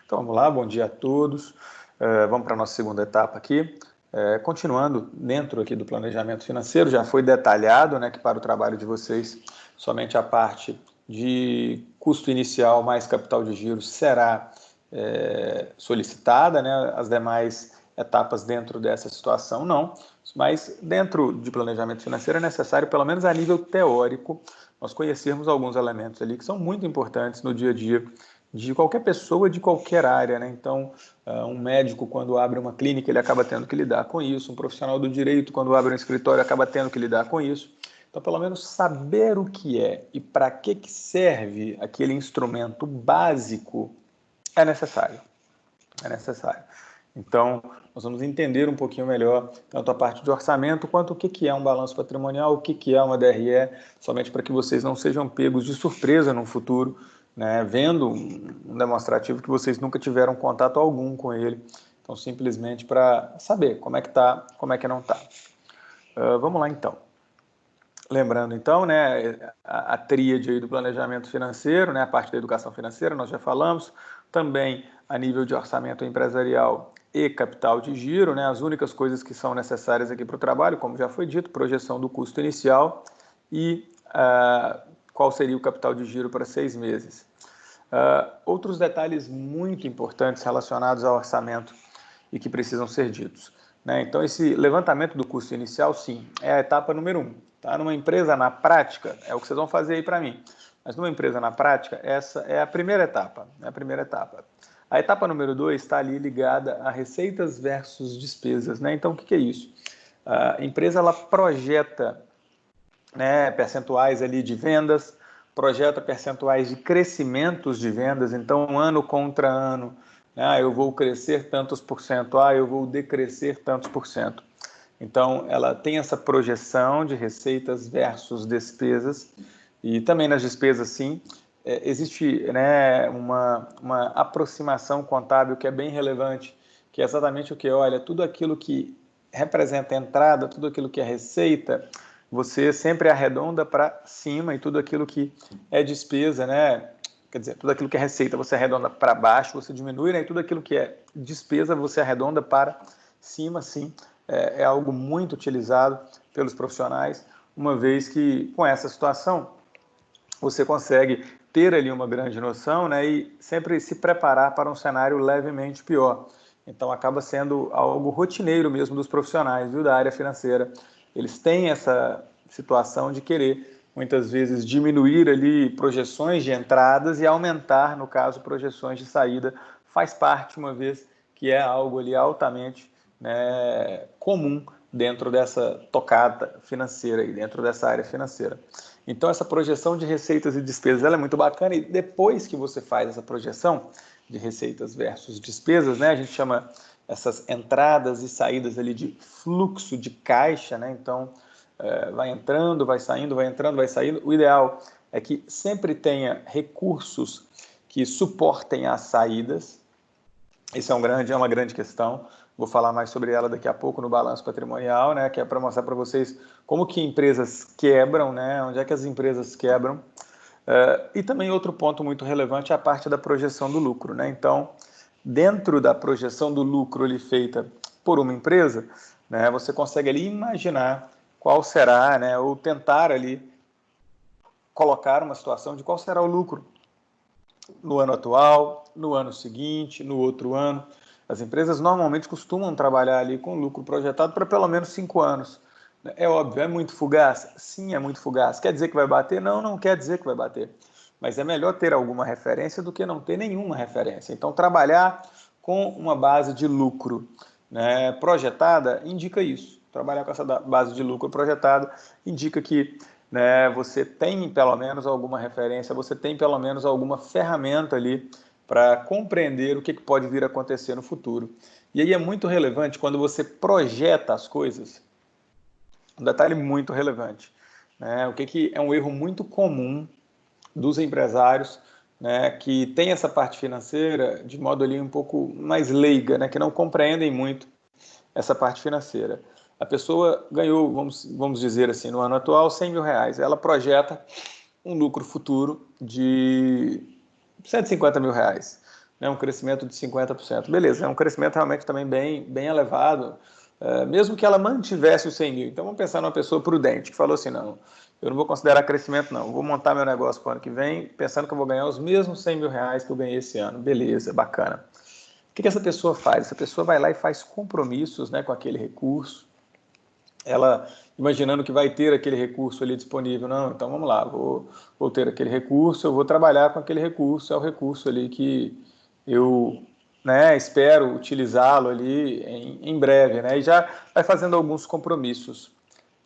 Então vamos lá, bom dia a todos. Vamos para a nossa segunda etapa aqui. Continuando dentro aqui do planejamento financeiro, já foi detalhado, né, que para o trabalho de vocês somente a parte de custo inicial mais capital de giro será solicitada, né, as demais etapas dentro dessa situação não, mas dentro de planejamento financeiro é necessário, pelo menos a nível teórico, nós conhecermos alguns elementos ali que são muito importantes no dia a dia de qualquer pessoa, de qualquer área, né? Então, um médico, quando abre uma clínica, ele acaba tendo que lidar com isso. Um profissional do direito, quando abre um escritório, acaba tendo que lidar com isso. Então, pelo menos saber o que é e para que serve aquele instrumento básico é necessário. É necessário. Então, nós vamos entender um pouquinho melhor tanto a parte de orçamento quanto o que é um balanço patrimonial, o que é uma DRE, somente para que vocês não sejam pegos de surpresa no futuro, né, vendo um demonstrativo que vocês nunca tiveram contato algum com ele. Então, simplesmente para saber como é que está, como é que não está. Vamos lá, então. Lembrando, então, né, a tríade aí do planejamento financeiro, né, a parte da educação financeira, nós já falamos, também a nível de orçamento empresarial e capital de giro, né, as únicas coisas que são necessárias aqui para o trabalho, como já foi dito, projeção do custo inicial e qual seria o capital de giro para 6 meses. Outros detalhes muito importantes relacionados ao orçamento e que precisam ser ditos, né? Então, esse levantamento do custo inicial, sim, é a etapa número 1. Tá? Numa empresa, na prática, é o que vocês vão fazer aí para mim, mas numa empresa, na prática, essa é a primeira etapa. A etapa número 2 está ali ligada a receitas versus despesas, né? Então, o que é isso? A empresa, ela projeta, né, percentuais ali de vendas, projeta percentuais de crescimentos de vendas, então ano contra ano, né, eu vou crescer tantos por cento, eu vou decrescer tantos por cento. Então, ela tem essa projeção de receitas versus despesas, e também nas despesas, sim, existe, né, uma aproximação contábil que é bem relevante, que é exatamente o que? Olha, tudo aquilo que representa entrada, tudo aquilo que é receita, você sempre arredonda para cima, e tudo aquilo que é despesa, né? Quer dizer, tudo aquilo que é receita você arredonda para baixo, você diminui, né? E tudo aquilo que é despesa você arredonda para cima, sim. É algo muito utilizado pelos profissionais, uma vez que com essa situação você consegue ter ali uma grande noção, né? E sempre se preparar para um cenário levemente pior. Então acaba sendo algo rotineiro mesmo dos profissionais, viu, da área financeira. Eles têm essa situação de querer, muitas vezes, diminuir ali projeções de entradas e aumentar, no caso, projeções de saída. Faz parte, uma vez que é algo ali altamente, né, comum dentro dessa tocada financeira, e dentro dessa área financeira. Então, essa projeção de receitas e despesas ela é muito bacana, e depois que você faz essa projeção de receitas versus despesas, né, a gente chama essas entradas e saídas ali de fluxo de caixa, né? Então, vai entrando, vai saindo, vai entrando, vai saindo. O ideal é que sempre tenha recursos que suportem as saídas. Isso é uma grande questão. Vou falar mais sobre ela daqui a pouco no balanço patrimonial, né? Que é para mostrar para vocês como que empresas quebram, né? Onde é que as empresas quebram. E também outro ponto muito relevante é a parte da projeção do lucro, né? Então, dentro da projeção do lucro ali feita por uma empresa, né, você consegue ali imaginar qual será, né, ou tentar ali colocar uma situação de qual será o lucro no ano atual, no ano seguinte, no outro ano. As empresas normalmente costumam trabalhar ali com lucro projetado para pelo menos 5 anos. É óbvio, é muito fugaz? Sim, é muito fugaz. Quer dizer que vai bater? Não, não quer dizer que vai bater. Mas é melhor ter alguma referência do que não ter nenhuma referência. Então, trabalhar com uma base de lucro, né, projetada indica isso. Trabalhar com essa base de lucro projetada indica que, né, você tem pelo menos alguma referência, você tem pelo menos alguma ferramenta ali para compreender o que pode vir a acontecer no futuro. E aí é muito relevante quando você projeta as coisas, um detalhe muito relevante, né? O que é um erro muito comum dos empresários, né, que tem essa parte financeira de modo ali um pouco mais leiga, né, que não compreendem muito essa parte financeira. A pessoa ganhou, vamos dizer assim, no ano atual, R$100 mil. Ela projeta um lucro futuro de R$150 mil. né, um crescimento de 50%. Beleza, é um crescimento realmente também bem elevado, mesmo que ela mantivesse os 100 mil. Então, vamos pensar numa pessoa prudente, que falou assim, não, eu não vou considerar crescimento, não. Eu vou montar meu negócio para o ano que vem, pensando que eu vou ganhar os mesmos 100 mil reais que eu ganhei esse ano. Beleza, bacana. O que essa pessoa faz? Essa pessoa vai lá e faz compromissos, né, com aquele recurso. Ela, imaginando que vai ter aquele recurso ali disponível. Não, então vamos lá, vou ter aquele recurso, eu vou trabalhar com aquele recurso, é o recurso ali que eu, né, espero utilizá-lo ali em breve, né, e já vai fazendo alguns compromissos.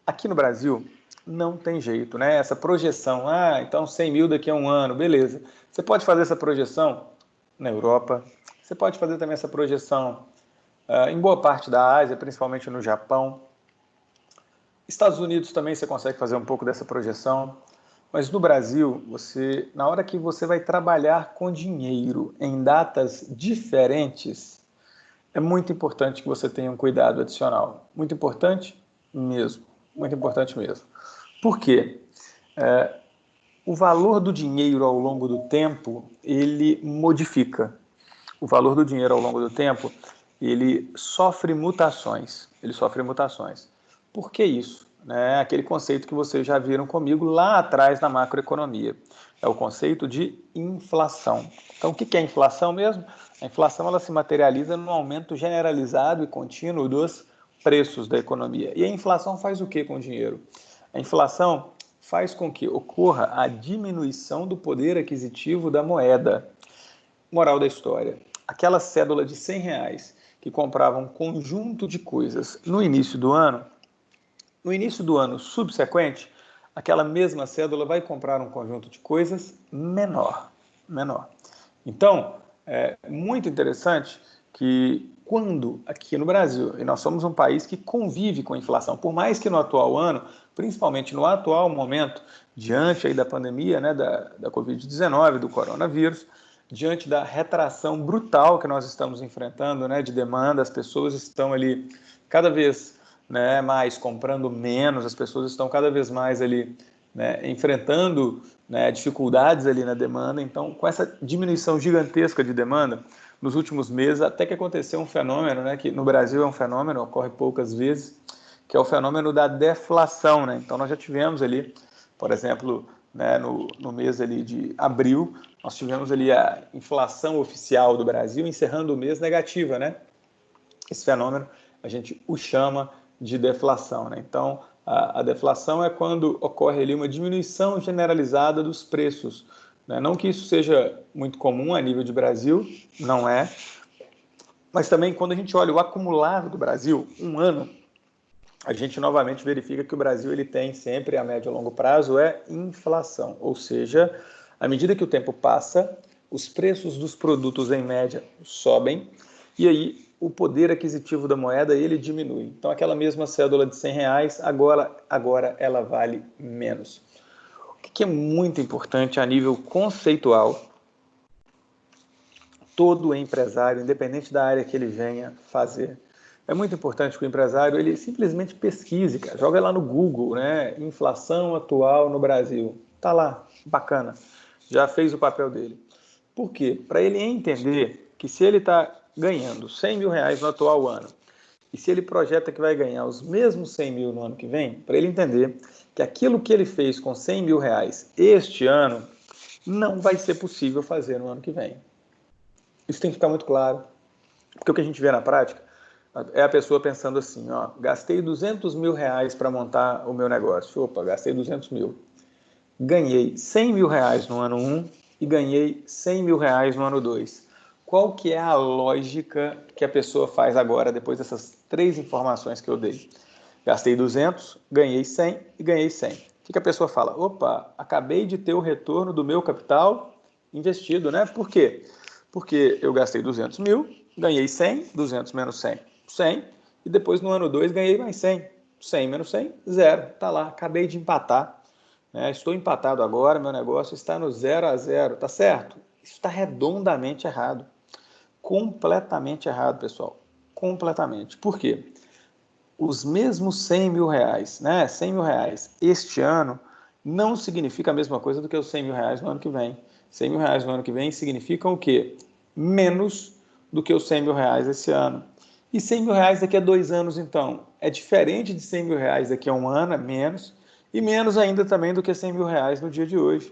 Aqui no Brasil, não tem jeito, né? Essa projeção, então 100 mil daqui a um ano, beleza. Você pode fazer essa projeção na Europa, você pode fazer também essa projeção em boa parte da Ásia, principalmente no Japão. Estados Unidos também você consegue fazer um pouco dessa projeção, mas no Brasil, na hora que você vai trabalhar com dinheiro em datas diferentes, é muito importante que você tenha um cuidado adicional. Muito importante mesmo. Muito importante mesmo. Por quê? O valor do dinheiro ao longo do tempo, ele modifica. O valor do dinheiro ao longo do tempo, ele sofre mutações. Ele sofre mutações. Por que isso? Aquele conceito que vocês já viram comigo lá atrás na macroeconomia. É o conceito de inflação. Então, o que é inflação mesmo? A inflação ela se materializa no aumento generalizado e contínuo dos preços da economia. E a inflação faz o que com o dinheiro? A inflação faz com que ocorra a diminuição do poder aquisitivo da moeda. Moral da história, aquela cédula de 100 reais que comprava um conjunto de coisas no início do ano subsequente, aquela mesma cédula vai comprar um conjunto de coisas menor. Então, é muito interessante que quando aqui no Brasil, e nós somos um país que convive com a inflação, por mais que no atual ano, principalmente no atual momento, diante aí da pandemia, né, da Covid-19, do coronavírus, diante da retração brutal que nós estamos enfrentando, né, de demanda, as pessoas estão ali cada vez, né, mais comprando menos, as pessoas estão cada vez mais ali, né, enfrentando, né, dificuldades ali na demanda. Então, com essa diminuição gigantesca de demanda, nos últimos meses, até que aconteceu um fenômeno, né, que no Brasil é um fenômeno, ocorre poucas vezes, que é o fenômeno da deflação, né? Então, nós já tivemos ali, por exemplo, né, no mês ali de abril, nós tivemos ali a inflação oficial do Brasil encerrando o mês negativa, né? Esse fenômeno a gente o chama de deflação, né? Então, a deflação é quando ocorre ali uma diminuição generalizada dos preços, né? Não que isso seja muito comum a nível de Brasil, não é, mas também quando a gente olha o acumulado do Brasil, um ano, a gente novamente verifica que o Brasil ele tem sempre, a médio e longo prazo, inflação, ou seja, à medida que o tempo passa, os preços dos produtos em média sobem e aí o poder aquisitivo da moeda ele diminui. Então aquela mesma cédula de 100 reais, agora ela vale menos. O que é muito importante a nível conceitual, todo empresário, independente da área que ele venha fazer, é muito importante que o empresário ele simplesmente pesquise, cara, joga lá no Google, né? Inflação atual no Brasil. Tá lá, bacana. Já fez o papel dele. Por quê? Para ele entender que se ele está ganhando 100 mil reais no atual ano e se ele projeta que vai ganhar os mesmos 100 mil no ano que vem, para ele entender que aquilo que ele fez com 100 mil reais este ano não vai ser possível fazer no ano que vem. Isso tem que ficar muito claro. Porque o que a gente vê na prática é a pessoa pensando assim, ó, gastei 200 mil reais para montar o meu negócio. Opa, gastei 200 mil. Ganhei 100 mil reais no ano 1 e ganhei 100 mil reais no ano 2. Qual que é a lógica que a pessoa faz agora, depois dessas três informações que eu dei? Gastei 200, ganhei 100 e ganhei 100. O que a pessoa fala? Opa, acabei de ter o retorno do meu capital investido, né? Por quê? Porque eu gastei 200 mil, ganhei 100, 200 menos 100, 100, e depois no ano 2 ganhei mais 100. 100 menos 100, zero. Tá lá, acabei de empatar. Estou empatado agora, meu negócio está no 0 a 0, tá certo? Isso está redondamente errado. Completamente errado, pessoal. Completamente. Por quê? Os mesmos 100 mil reais, né? 100 mil reais este ano não significa a mesma coisa do que os 100 mil reais no ano que vem. 100 mil reais no ano que vem significam o quê? menos do que os 100 mil reais esse ano. E 100 mil reais daqui a 2 anos, então, é diferente de 100 mil reais daqui a um ano, é menos, e menos ainda também do que 100 mil reais no dia de hoje.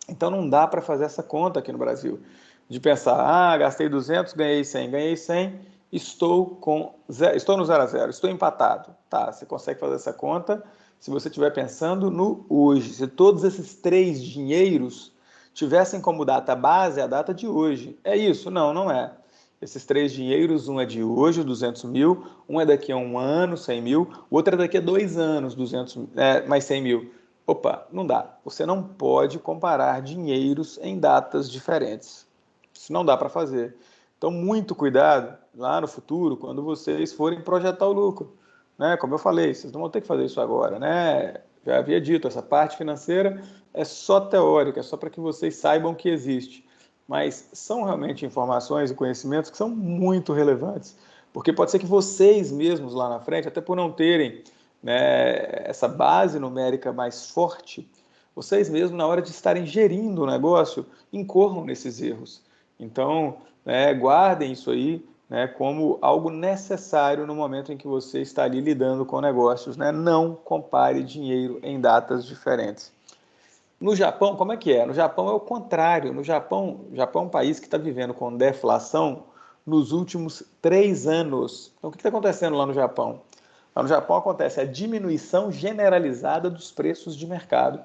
Então não dá para fazer essa conta aqui no Brasil, de pensar, gastei 200, ganhei 100, estou no 0 a 0, estou empatado. Tá, você consegue fazer essa conta se você estiver pensando no hoje. Se todos esses 3 dinheiros tivessem como data base a data de hoje. É isso? Não, não é. Esses 3 dinheiros, um é de hoje, 200 mil, um é daqui a um ano, 100 mil, o outro é daqui a 2 anos, 200, mais 100 mil. Opa, não dá. Você não pode comparar dinheiros em datas diferentes. Isso não dá para fazer. Então, muito cuidado lá no futuro, quando vocês forem projetar o lucro. Né? Como eu falei, vocês não vão ter que fazer isso agora. Né? Já havia dito, essa parte financeira é só teórica, é só para que vocês saibam que existe. Mas são realmente informações e conhecimentos que são muito relevantes. Porque pode ser que vocês mesmos lá na frente, até por não terem, né, essa base numérica mais forte, vocês mesmos, na hora de estarem gerindo o negócio, incorram nesses erros. Então, guardem isso aí, né, como algo necessário no momento em que você está ali lidando com negócios. Né? Não compare dinheiro em datas diferentes. No Japão, como é que é? No Japão é o contrário. No Japão, é um país que está vivendo com deflação nos últimos 3 anos. Então, o que está acontecendo lá no Japão? Lá no Japão acontece a diminuição generalizada dos preços de mercado.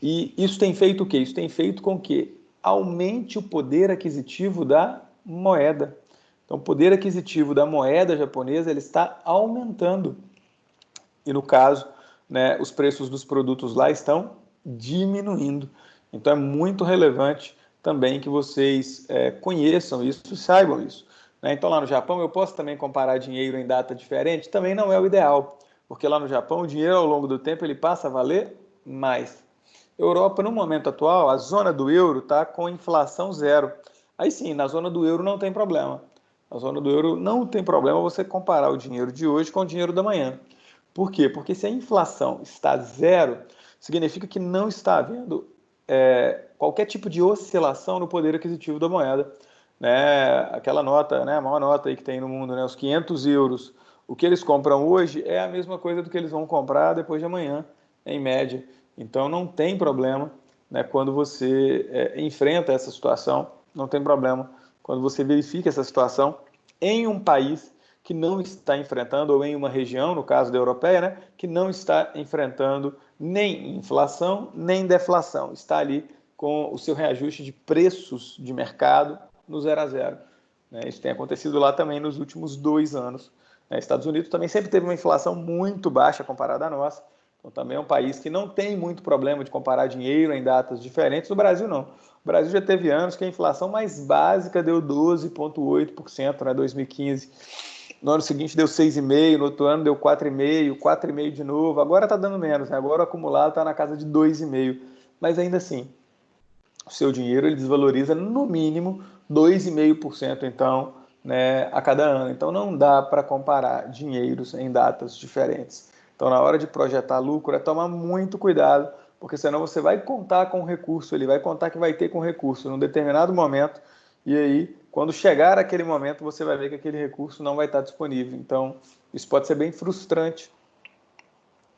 E isso tem feito o quê? Isso tem feito com que aumente o poder aquisitivo da moeda. Então, o poder aquisitivo da moeda japonesa ele está aumentando. E no caso, né, os preços dos produtos lá estão diminuindo. Então é muito relevante também que vocês conheçam isso e saibam isso. Né? Então lá no Japão eu posso também comparar dinheiro em data diferente? Também não é o ideal, porque lá no Japão o dinheiro ao longo do tempo ele passa a valer mais. Europa, no momento atual, a zona do euro está com inflação zero. Aí sim, na zona do euro não tem problema. Na zona do euro não tem problema você comparar o dinheiro de hoje com o dinheiro da manhã. Por quê? Porque se a inflação está zero, significa que não está havendo qualquer tipo de oscilação no poder aquisitivo da moeda. Né? Aquela nota, né, a maior nota aí que tem no mundo, né, os 500 euros, o que eles compram hoje é a mesma coisa do que eles vão comprar depois de amanhã, em média. Então não tem problema, né, quando você enfrenta essa situação, não tem problema quando você verifica essa situação em um país que não está enfrentando, ou em uma região, no caso da europeia, né, que não está enfrentando nem inflação, nem deflação. Está ali com o seu reajuste de preços de mercado no 0 a 0. Né? Isso tem acontecido lá também nos últimos 2 anos. Né? Estados Unidos também sempre teve uma inflação muito baixa comparada à nossa. Então também é um país que não tem muito problema de comparar dinheiro em datas diferentes. O Brasil não. O Brasil já teve anos que a inflação mais básica deu 12,8%, né, 2015. No ano seguinte deu 6,5%, no outro ano deu 4,5%, 4,5% de novo. Agora está dando menos, né? Agora o acumulado está na casa de 2,5%. Mas ainda assim, o seu dinheiro ele desvaloriza no mínimo 2,5%, então, né, a cada ano. Então não dá para comparar dinheiros em datas diferentes. Então, na hora de projetar lucro, é tomar muito cuidado, porque senão você vai contar com o recurso, ele vai contar que vai ter com o recurso num determinado momento, e aí, quando chegar aquele momento, você vai ver que aquele recurso não vai estar disponível. Então, isso pode ser bem frustrante,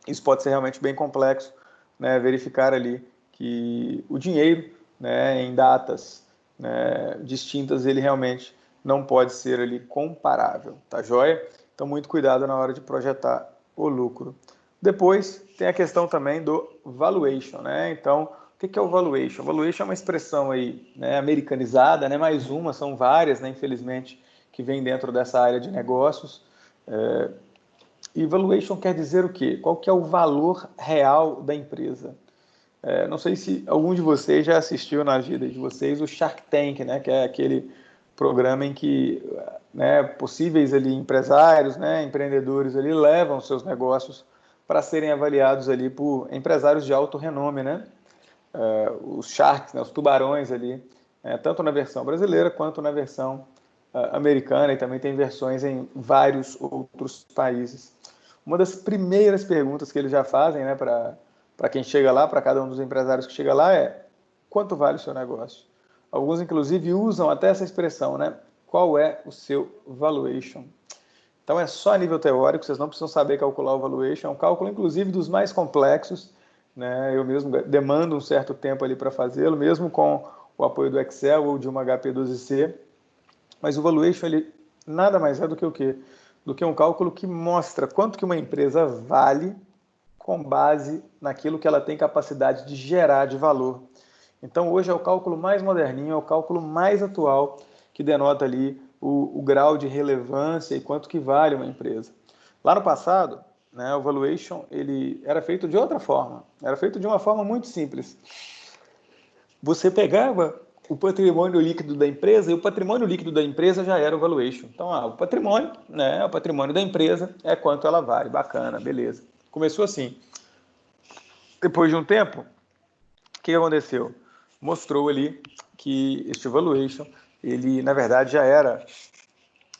isso pode ser realmente bem complexo, né, verificar ali que o dinheiro, né, em datas, né, distintas, ele realmente não pode ser ali comparável, tá joia? Então, muito cuidado na hora de projetar o lucro. Depois, tem a questão também do valuation, né? Então, o que é o valuation? O valuation é uma expressão aí, né, americanizada, né? Mais uma, são várias, né, infelizmente, que vem dentro dessa área de negócios. E valuation quer dizer o quê? Qual que é o valor real da empresa? Não sei se algum de vocês já assistiu na vida de vocês o Shark Tank, né? Que é aquele programa em que, né, possíveis ali empresários, né, empreendedores ali levam seus negócios para serem avaliados ali por empresários de alto renome, né? Os sharks, né, os tubarões ali, tanto na versão brasileira quanto na versão americana, e também tem versões em vários outros países. Uma das primeiras perguntas que eles já fazem, né, para quem chega lá, para cada um dos empresários que chega lá, é: quanto vale o seu negócio? Alguns, inclusive, usam até essa expressão, né? Qual é o seu valuation? Então, é só a nível teórico, vocês não precisam saber calcular o valuation, é um cálculo, inclusive, dos mais complexos, né? Eu mesmo demando um certo tempo ali para fazê-lo, mesmo com o apoio do Excel ou de uma HP12C, mas o valuation, ele nada mais é do que o quê? Do que um cálculo que mostra quanto que uma empresa vale com base naquilo que ela tem capacidade de gerar de valor. Então, hoje é o cálculo mais moderninho, é o cálculo mais atual, que denota ali o grau de relevância e quanto que vale uma empresa. Lá no passado, né, o valuation ele era feito de outra forma, era feito de uma forma muito simples. Você pegava o patrimônio líquido da empresa e o patrimônio líquido da empresa já era o valuation. Então, o patrimônio, né, o patrimônio da empresa é quanto ela vale, bacana, beleza. Começou assim. Depois de um tempo, o que aconteceu? Mostrou ali que este valuation, ele na verdade já era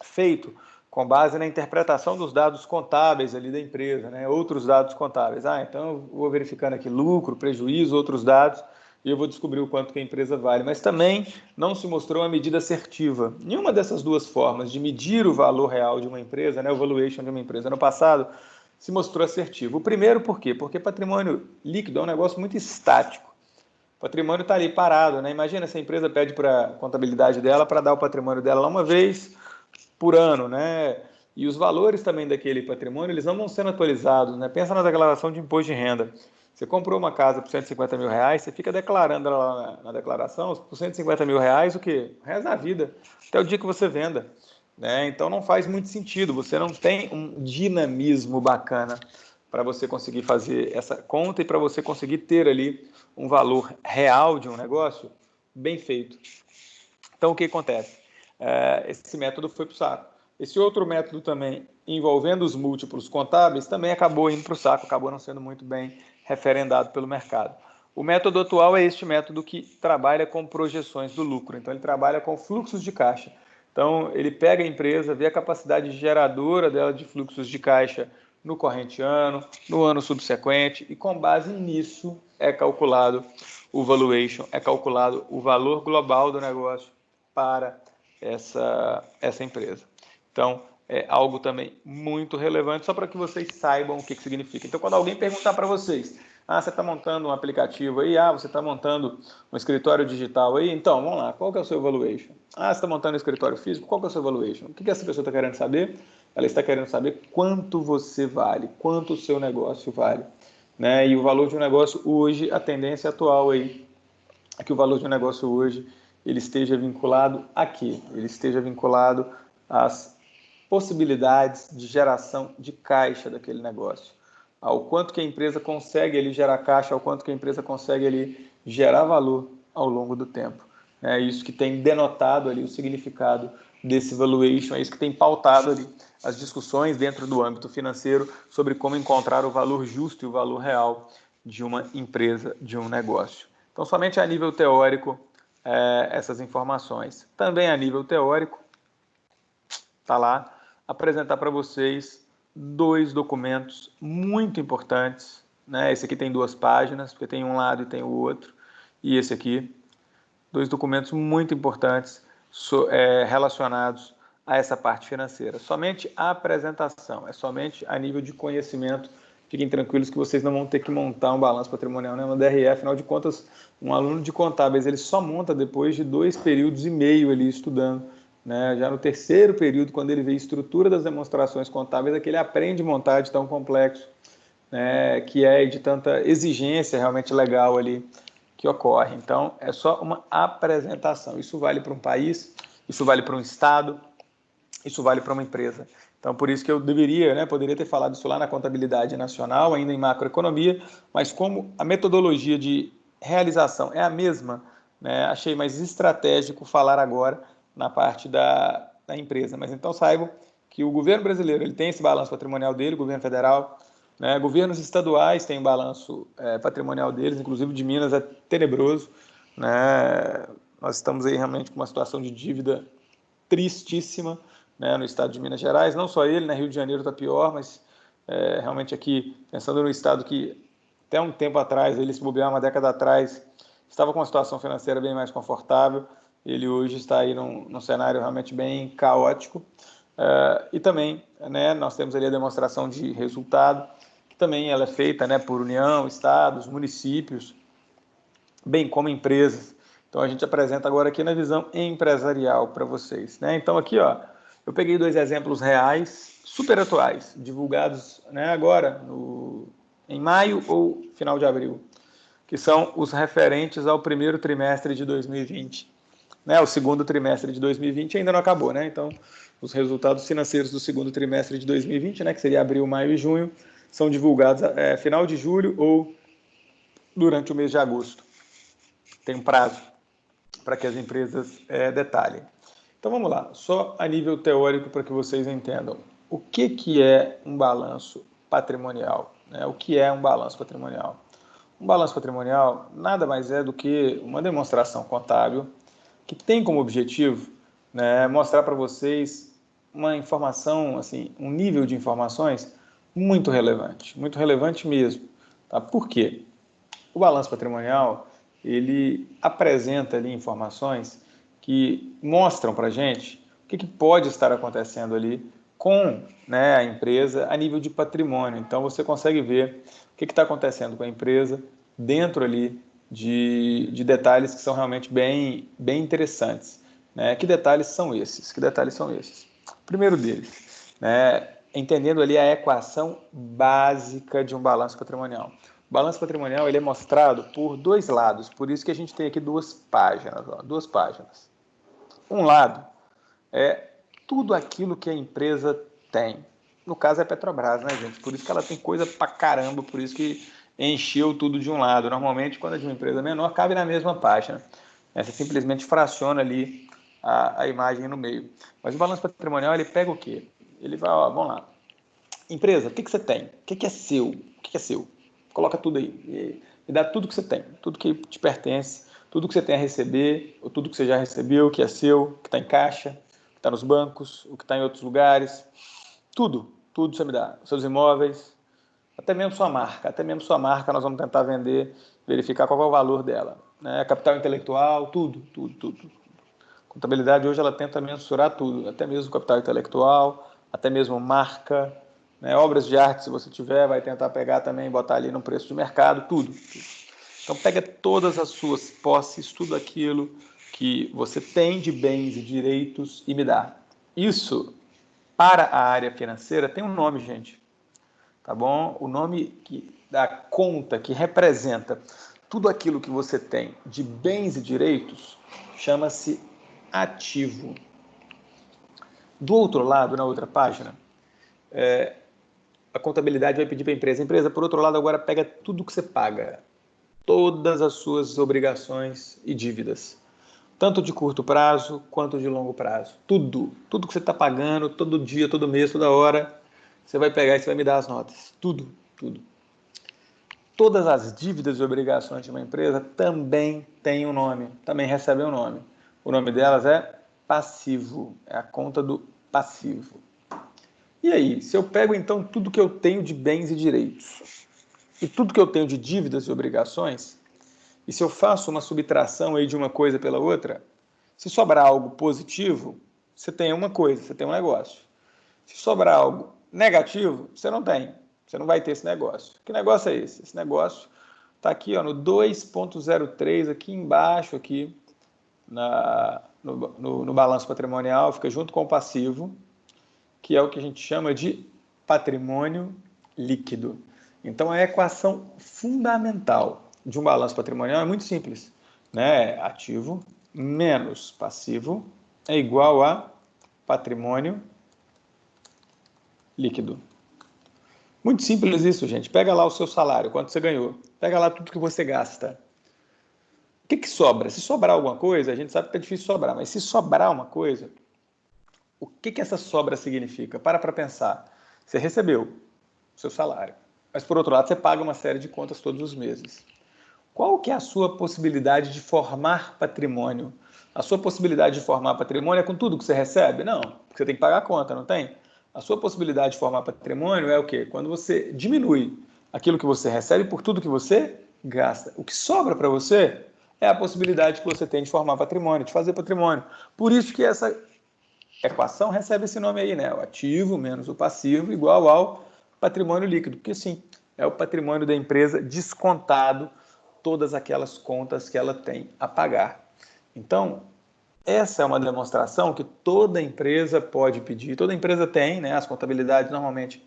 feito com base na interpretação dos dados contábeis ali da empresa, né? Outros dados contábeis. Então eu vou verificando aqui lucro, prejuízo, outros dados, e eu vou descobrir o quanto que a empresa vale. Mas também não se mostrou uma medida assertiva. Nenhuma dessas duas formas de medir o valor real de uma empresa, né, o valuation de uma empresa no passado, se mostrou assertivo. O primeiro, por quê? Porque patrimônio líquido é um negócio muito estático. O patrimônio está ali parado, né? Imagina se a empresa pede para a contabilidade dela para dar o patrimônio dela lá uma vez por ano, né? E os valores também daquele patrimônio, eles não vão sendo atualizados, né? Pensa na declaração de imposto de renda. Você comprou uma casa por 150 mil reais, você fica declarando lá na declaração, por 150 mil reais, o quê? O resto da vida, até o dia que você venda. Né? Então não faz muito sentido, você não tem um dinamismo bacana para você conseguir fazer essa conta e para você conseguir ter ali um valor real de um negócio bem feito. Então o que acontece? Esse método foi para o saco. Esse outro método também, envolvendo os múltiplos contábeis, também acabou indo para o saco, acabou não sendo muito bem referendado pelo mercado. O método atual é este método que trabalha com projeções do lucro, então ele trabalha com fluxos de caixa. Então ele pega a empresa, vê a capacidade geradora dela de fluxos de caixa no corrente ano, no ano subsequente, e com base nisso é calculado o valuation, é calculado o valor global do negócio para essa empresa. Então, é algo também muito relevante, só para que vocês saibam o que significa. Então, quando alguém perguntar para vocês, você está montando um aplicativo aí, você está montando um escritório digital aí, então, vamos lá, qual que é o seu valuation? Você está montando um escritório físico, qual que é o seu valuation? O que essa pessoa está querendo saber? Ela está querendo saber quanto você vale, quanto o seu negócio vale. Né? E o valor de um negócio hoje, a tendência atual aí, é que o valor de um negócio hoje ele esteja vinculado a quê? Ele esteja vinculado às possibilidades de geração de caixa daquele negócio, ao quanto que a empresa consegue ali gerar caixa, ao quanto que a empresa consegue ali gerar valor ao longo do tempo. É isso que tem denotado ali o significado desse valuation, é isso que tem pautado ali as discussões dentro do âmbito financeiro sobre como encontrar o valor justo e o valor real de uma empresa, de um negócio. Então, somente a nível teórico, essas informações. Também a nível teórico, está lá, apresentar para vocês dois documentos muito importantes. Né? Esse aqui tem 2 páginas, porque tem um lado e tem o outro. E esse aqui, 2 documentos muito importantes relacionados a essa parte financeira. Somente a apresentação, é somente a nível de conhecimento. Fiquem tranquilos que vocês não vão ter que montar um balanço patrimonial, né? Uma DRE, afinal de contas, um aluno de contábeis, ele só monta depois de 2 períodos e meio ali estudando. Né? Já no 3º período, quando ele vê a estrutura das demonstrações contábeis, é que ele aprende a montar de tão complexo, né? Que é de tanta exigência realmente legal ali que ocorre. Então, é só uma apresentação. Isso vale para um país, isso vale para um estado, isso vale para uma empresa. Então, por isso que eu poderia ter falado isso lá na contabilidade nacional, ainda em macroeconomia, mas como a metodologia de realização é a mesma, né, achei mais estratégico falar agora na parte da empresa. Mas então saibam que o governo brasileiro ele tem esse balanço patrimonial dele, o governo federal, né, governos estaduais têm balanço patrimonial deles, inclusive de Minas é tenebroso. Né, nós estamos aí realmente com uma situação de dívida tristíssima, né, no estado de Minas Gerais, não só ele, né, Rio de Janeiro está pior, mas realmente aqui, pensando no estado que até um tempo atrás, ele se bobear uma década atrás, estava com uma situação financeira bem mais confortável, ele hoje está aí num cenário realmente bem caótico. E também, né, nós temos ali a demonstração de resultado, que também ela é feita, né, por União, estados, municípios, bem como empresas. Então a gente apresenta agora aqui na visão empresarial para vocês, né? Então aqui, ó, eu peguei 2 exemplos reais, super atuais, divulgados, né, agora em maio ou final de abril, que são os referentes ao primeiro trimestre de 2020. Né, o segundo trimestre de 2020 ainda não acabou, né? Então, os resultados financeiros do segundo trimestre de 2020, né, que seria abril, maio e junho, são divulgados final de julho ou durante o mês de agosto. Tem um prazo para que as empresas detalhem. Então, vamos lá, só a nível teórico para que vocês entendam. O que é um balanço patrimonial? Né? O que é um balanço patrimonial? Um balanço patrimonial nada mais é do que uma demonstração contábil que tem como objetivo, né, mostrar para vocês uma informação, assim, um nível de informações muito relevante mesmo. Tá? Por quê? O balanço patrimonial, ele apresenta ali informações que mostram para a gente o que pode estar acontecendo ali com, né, a empresa a nível de patrimônio. Então, você consegue ver o que está acontecendo com a empresa dentro ali de detalhes que são realmente bem interessantes. Né? Que detalhes são esses? O primeiro deles, né, entendendo ali a equação básica de um balanço patrimonial. O balanço patrimonial ele é mostrado por 2 lados, por isso que a gente tem aqui 2 páginas. Ó, 2 páginas. Um lado é tudo aquilo que a empresa tem. No caso é a Petrobras, né, gente? Por isso que ela tem coisa pra caramba, por isso que encheu tudo de um lado. Normalmente, quando é de uma empresa menor, cabe na mesma página. Você simplesmente fraciona ali a imagem no meio. Mas o balanço patrimonial, ele pega o quê? Ele vai, ó, vamos lá. Empresa, o que você tem? O que é seu? O que é seu? Coloca tudo aí. Me dá tudo que você tem, tudo que te pertence, tudo que você tem a receber, ou tudo que você já recebeu, que é seu, que está em caixa, que está nos bancos, o que está em outros lugares. Tudo você me dá. Os seus imóveis, até mesmo sua marca nós vamos tentar vender, verificar qual é o valor dela. Né? Capital intelectual, tudo. A contabilidade hoje ela tenta mensurar tudo, até mesmo capital intelectual, até mesmo marca, né? Obras de arte, se você tiver, vai tentar pegar também, botar ali no preço de mercado, tudo. Então pega todas as suas posses, tudo aquilo que você tem de bens e direitos e me dá. Isso, para a área financeira, tem um nome, gente. Tá bom? O nome da conta que representa tudo aquilo que você tem de bens e direitos chama-se ativo. Do outro lado, na outra página, a contabilidade vai pedir para a empresa, por outro lado, agora pega tudo que você paga, todas as suas obrigações e dívidas, tanto de curto prazo quanto de longo prazo. Tudo que você está pagando, todo dia, todo mês, toda hora, você vai pegar e você vai me dar as notas. Tudo. Todas as dívidas e obrigações de uma empresa também têm um nome, também recebem um nome. O nome delas é passivo, é a conta do passivo. E aí, se eu pego então tudo que eu tenho de bens e direitos e tudo que eu tenho de dívidas e obrigações, e se eu faço uma subtração aí de uma coisa pela outra, se sobrar algo positivo, você tem uma coisa, você tem um negócio. Se sobrar algo negativo, você não tem. Você não vai ter esse negócio. Que negócio é esse? Esse negócio está aqui, ó, no 2.03, aqui embaixo, aqui no balanço patrimonial, fica junto com o passivo, que é o que a gente chama de patrimônio líquido. Então, a equação fundamental de um balanço patrimonial é muito simples. Né? Ativo menos passivo é igual a patrimônio líquido. Muito simples isso, gente. Pega lá o seu salário, quanto você ganhou. Pega lá tudo que você gasta. O que sobra? Se sobrar alguma coisa, a gente sabe que é difícil sobrar, mas se sobrar uma coisa, o que essa sobra significa? Para pensar. Você recebeu o seu salário, mas por outro lado você paga uma série de contas todos os meses. Qual que é a sua possibilidade de formar patrimônio? A sua possibilidade de formar patrimônio é com tudo que você recebe? Não, porque você tem que pagar a conta, não tem? A sua possibilidade de formar patrimônio é o quê? Quando você diminui aquilo que você recebe por tudo que você gasta. O que sobra para você é a possibilidade que você tem de formar patrimônio, de fazer patrimônio. Por isso que essa equação recebe esse nome aí, né? O ativo menos o passivo igual ao patrimônio líquido, porque sim, é o patrimônio da empresa descontado todas aquelas contas que ela tem a pagar. Então, essa é uma demonstração que toda empresa pode pedir, toda empresa tem, né? As contabilidades normalmente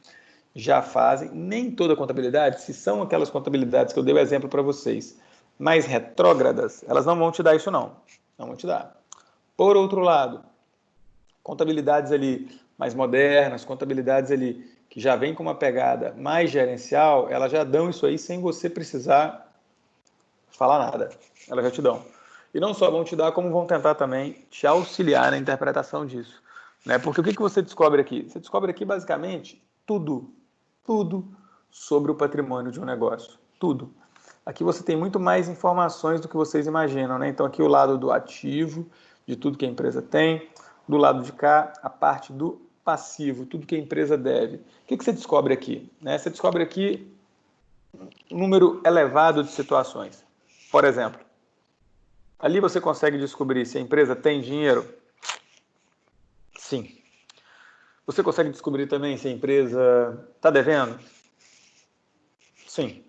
já fazem, nem toda contabilidade, se são aquelas contabilidades que eu dei o exemplo para vocês, mais retrógradas, elas não vão te dar isso não vão te dar. Por outro lado, contabilidades ali mais modernas, contabilidades ali que já vem com uma pegada mais gerencial, elas já dão isso aí sem você precisar falar nada, elas já te dão. E não só vão te dar, como vão tentar também te auxiliar na interpretação disso. Né? Porque o que você descobre aqui? Você descobre aqui basicamente tudo sobre o patrimônio de um negócio. Tudo. Aqui você tem muito mais informações do que vocês imaginam. Né? Então aqui o lado do ativo, de tudo que a empresa tem. Do lado de cá, a parte do passivo, tudo que a empresa deve. O que você descobre aqui? Né? Você descobre aqui um número elevado de situações. Por exemplo, ali você consegue descobrir se a empresa tem dinheiro? Sim. Você consegue descobrir também se a empresa está devendo? Sim.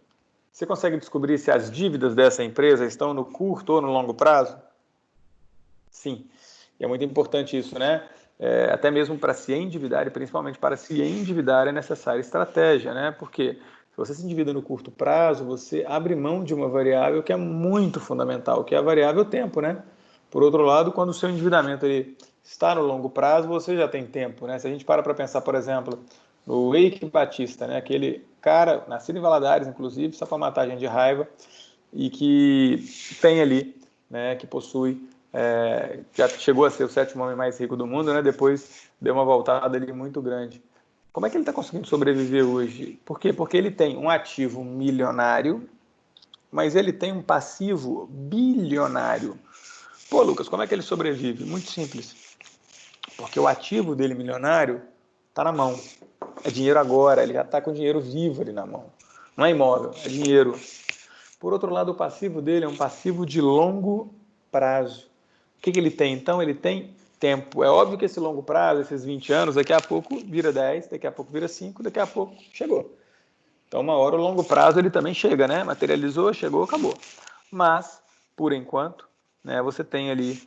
Você consegue descobrir se as dívidas dessa empresa estão no curto ou no longo prazo? Sim. E é muito importante isso, né? Até mesmo para se endividar, e principalmente para se endividar, é necessária estratégia, né? Porque se você se endivida no curto prazo, você abre mão de uma variável que é muito fundamental, que é a variável tempo, né? Por outro lado, quando o seu endividamento ele está no longo prazo, você já tem tempo, né? Se a gente para pensar, por exemplo, no Eike Batista, né? Aquele cara, nascido em Valadares, inclusive, só para matar a gente de raiva, e que tem ali, né? Que possui já chegou a ser o 7º homem mais rico do mundo, né? Depois deu uma voltada ali muito grande. Como é que ele está conseguindo sobreviver hoje? Por quê? Porque ele tem um ativo milionário, mas ele tem um passivo bilionário. Pô, Lucas, como é que ele sobrevive? Muito simples. Porque o ativo dele milionário está na mão. É dinheiro agora, ele já está com dinheiro vivo ali na mão. Não é imóvel, é dinheiro. Por outro lado, o passivo dele é um passivo de longo prazo. O que ele tem, então? Ele tem tempo. É óbvio que esse longo prazo, esses 20 anos, daqui a pouco vira 10, daqui a pouco vira 5, daqui a pouco chegou. Então, uma hora o longo prazo ele também chega, né? Materializou, chegou, acabou. Mas, por enquanto, né, você tem ali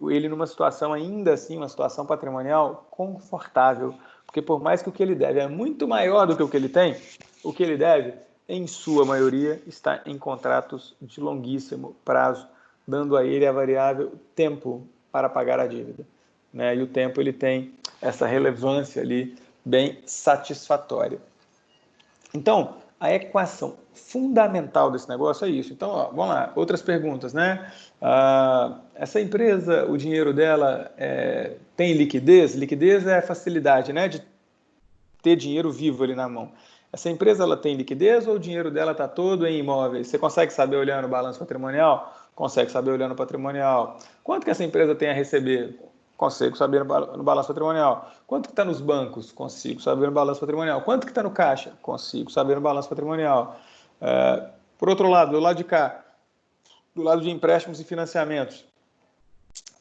ele numa situação ainda assim, uma situação patrimonial confortável. Porque por mais que o que ele deve é muito maior do que o que ele tem, o que ele deve, em sua maioria, está em contratos de longuíssimo prazo, dando a ele a variável tempo para pagar a dívida. Né? E o tempo ele tem essa relevância ali bem satisfatória. Então, a equação fundamental desse negócio é isso. Então, vamos lá, outras perguntas, né? Essa empresa, o dinheiro dela tem liquidez? Liquidez é a facilidade, né, de ter dinheiro vivo ali na mão. Essa empresa ela tem liquidez ou o dinheiro dela está todo em imóveis? Você consegue saber olhando o balanço patrimonial? Consegue saber olhando o patrimonial. Quanto que essa empresa tem a receber? Consigo saber no balanço patrimonial. Quanto que está nos bancos? Consigo saber no balanço patrimonial. Quanto que está no caixa? Consigo saber no balanço patrimonial. Por outro lado, do lado de cá, do lado de empréstimos e financiamentos,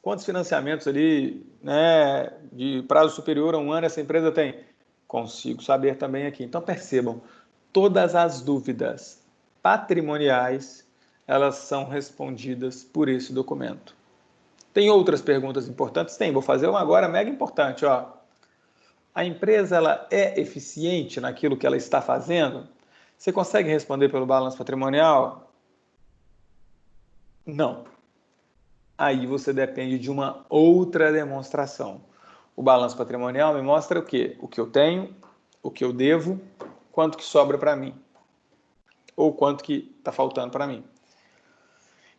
quantos financiamentos ali, né, de prazo superior a 1 ano essa empresa tem? Consigo saber também aqui. Então percebam, todas as dúvidas patrimoniais, elas são respondidas por esse documento. Tem outras perguntas importantes? Tem, vou fazer uma agora mega importante. Ó. A empresa ela é eficiente naquilo que ela está fazendo? Você consegue responder pelo balanço patrimonial? Não. Aí você depende de uma outra demonstração. O balanço patrimonial me mostra o quê? O que eu tenho, o que eu devo, quanto que sobra para mim. Ou quanto que está faltando para mim.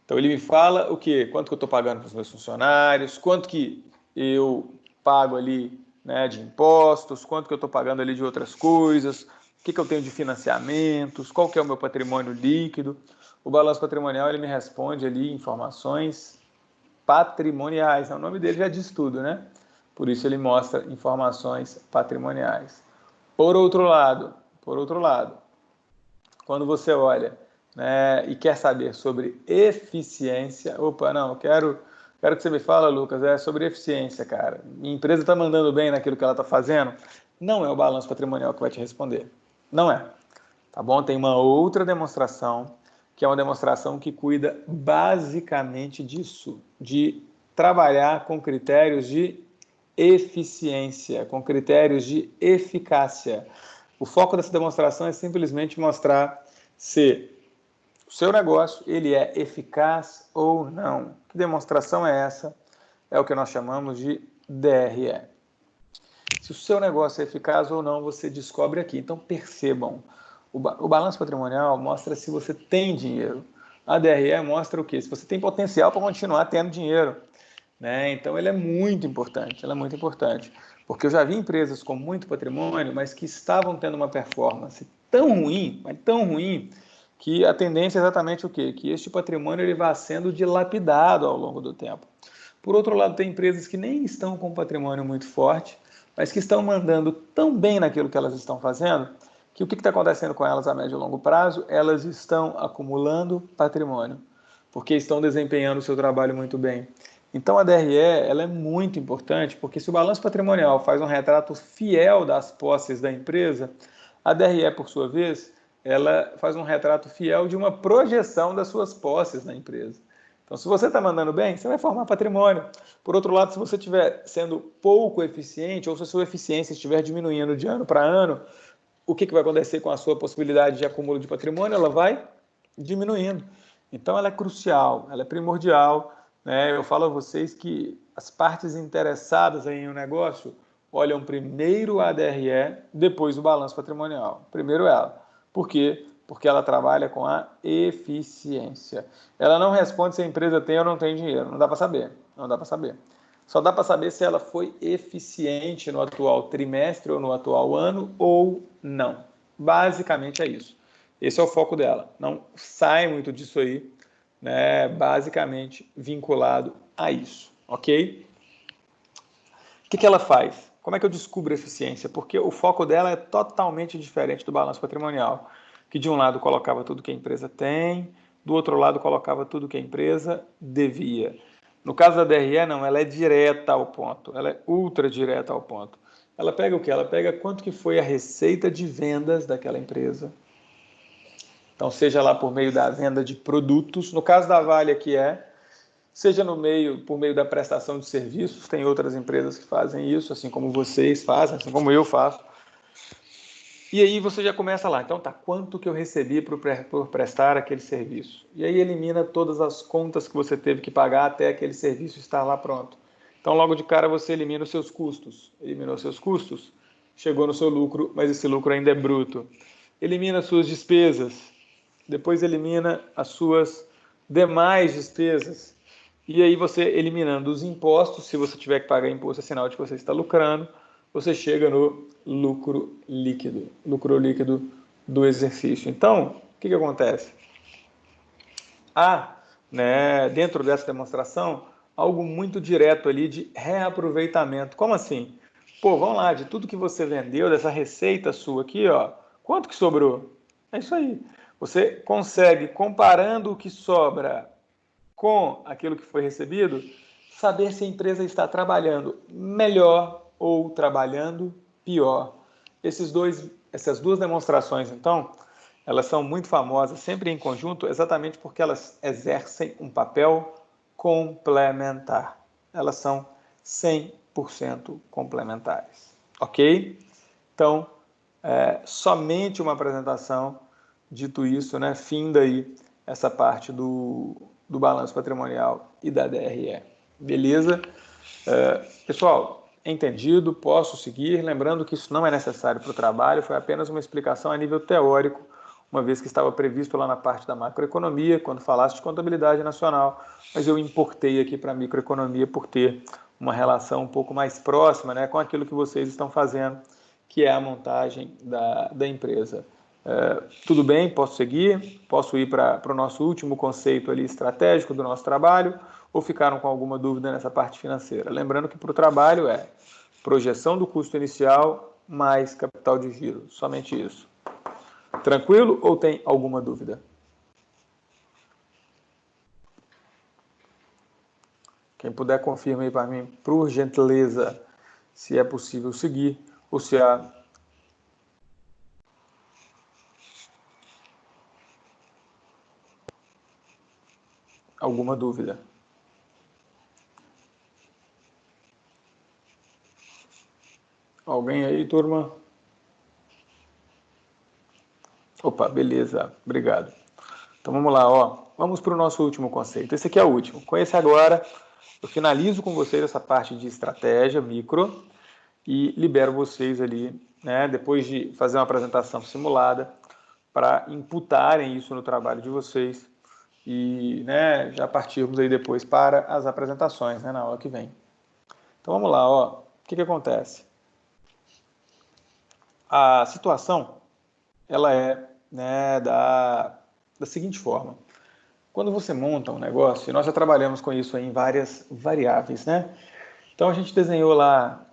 Então ele me fala o quê? Quanto que eu estou pagando para os meus funcionários, quanto que eu pago ali, né, de impostos, quanto que eu estou pagando ali de outras coisas, o que eu tenho de financiamentos, qual que é o meu patrimônio líquido. O balanço patrimonial ele me responde ali informações patrimoniais. O nome dele já diz tudo, né? Por isso ele mostra informações patrimoniais. Por outro lado, quando você olha né, e quer saber sobre eficiência, opa, não, quero que você me fale, Lucas, sobre eficiência, cara. Minha empresa está mandando bem naquilo que ela está fazendo? Não é o balanço patrimonial que vai te responder. Não é. Tá bom? Tem uma outra demonstração, que é uma demonstração que cuida basicamente disso, de trabalhar com critérios de eficiência, com critérios de eficácia. O foco dessa demonstração é simplesmente mostrar se o seu negócio ele é eficaz ou não. Que demonstração é essa? É o que nós chamamos de DRE. Se o seu negócio é eficaz ou não, você descobre aqui. Então, percebam, o balanço patrimonial mostra se você tem dinheiro. A DRE mostra o quê? Se você tem potencial para continuar tendo dinheiro. Né? Então, ela é muito importante, porque eu já vi empresas com muito patrimônio, mas que estavam tendo uma performance tão ruim, mas tão ruim, que a tendência é exatamente o quê? Que este patrimônio ele vá sendo dilapidado ao longo do tempo. Por outro lado, tem empresas que nem estão com um patrimônio muito forte, mas que estão mandando tão bem naquilo que elas estão fazendo, que o que está acontecendo com elas a médio e longo prazo? Elas estão acumulando patrimônio, porque estão desempenhando o seu trabalho muito bem. Então a DRE ela é muito importante, porque se o balanço patrimonial faz um retrato fiel das posses da empresa, a DRE, por sua vez, ela faz um retrato fiel de uma projeção das suas posses na empresa. Então, se você está mandando bem, você vai formar patrimônio. Por outro lado, se você estiver sendo pouco eficiente, ou se a sua eficiência estiver diminuindo de ano para ano, o que vai acontecer com a sua possibilidade de acúmulo de patrimônio? Ela vai diminuindo. Então, ela é crucial, ela é primordial. Né? Eu falo a vocês que as partes interessadas em um negócio olham primeiro a DRE, depois o balanço patrimonial. Primeiro ela. Por quê? Porque ela trabalha com a eficiência. Ela não responde se a empresa tem ou não tem dinheiro. Não dá para saber. Não dá para saber. Só dá para saber se ela foi eficiente no atual trimestre ou no atual ano ou não. Basicamente é isso. Esse é o foco dela. Não sai muito disso aí, né? Basicamente vinculado a isso, ok? O que ela faz? Como é que eu descubro a eficiência? Porque o foco dela é totalmente diferente do balanço patrimonial, que de um lado colocava tudo que a empresa tem, do outro lado colocava tudo que a empresa devia. No caso da DRE, não, ela é direta ao ponto, ela é ultra direta ao ponto. Ela pega o quê? Ela pega quanto que foi a receita de vendas daquela empresa. Então, seja lá por meio da venda de produtos, no caso da Vale aqui seja por meio da prestação de serviços, tem outras empresas que fazem isso, assim como vocês fazem, assim como eu faço. E aí você já começa lá, então tá, quanto que eu recebi por prestar aquele serviço? E aí elimina todas as contas que você teve que pagar até aquele serviço estar lá pronto. Então logo de cara você elimina os seus custos. Eliminou seus custos, chegou no seu lucro, mas esse lucro ainda é bruto. Elimina as suas despesas, depois elimina as suas demais despesas. E aí você eliminando os impostos, se você tiver que pagar imposto, é sinal de que você está lucrando, você chega no lucro líquido do exercício. Então, o que acontece? Há, né, dentro dessa demonstração, algo muito direto ali de reaproveitamento. Como assim? Pô, vamos lá, de tudo que você vendeu, dessa receita sua aqui, ó, quanto que sobrou? É isso aí. Você consegue, comparando o que sobra com aquilo que foi recebido, saber se a empresa está trabalhando melhor ou trabalhando pior. Essas duas demonstrações, então, elas são muito famosas, sempre em conjunto, exatamente porque elas exercem um papel complementar. Elas são 100% complementares, ok? Então, somente uma apresentação. Dito isso, né, finda aí essa parte do balanço patrimonial e da DRE. Beleza? Pessoal, entendido, posso seguir. Lembrando que isso não é necessário para o trabalho, foi apenas uma explicação a nível teórico, uma vez que estava previsto lá na parte da macroeconomia, quando falaste de contabilidade nacional, mas eu importei aqui para a microeconomia por ter uma relação um pouco mais próxima, né, com aquilo que vocês estão fazendo, que é a montagem da empresa. Tudo bem, posso seguir? Posso ir para o nosso último conceito ali estratégico do nosso trabalho, ou ficaram com alguma dúvida nessa parte financeira? Lembrando que para o trabalho é projeção do custo inicial mais capital de giro, somente isso. Tranquilo ou tem alguma dúvida? Quem puder, confirma aí para mim, por gentileza, se é possível seguir ou se há alguma dúvida. Alguém aí, turma? Opa, beleza, obrigado. Então vamos lá, ó. Vamos para o nosso último conceito. Esse aqui é o último. Com esse agora, eu finalizo com vocês essa parte de estratégia micro e libero vocês ali, né, depois de fazer uma apresentação simulada, para imputarem isso no trabalho de vocês e, né, já partirmos aí depois para as apresentações, né, na aula que vem. Então vamos lá, ó. O que acontece? A situação, ela é, né, da seguinte forma. Quando você monta um negócio, e nós já trabalhamos com isso aí em várias variáveis, né? Então a gente desenhou lá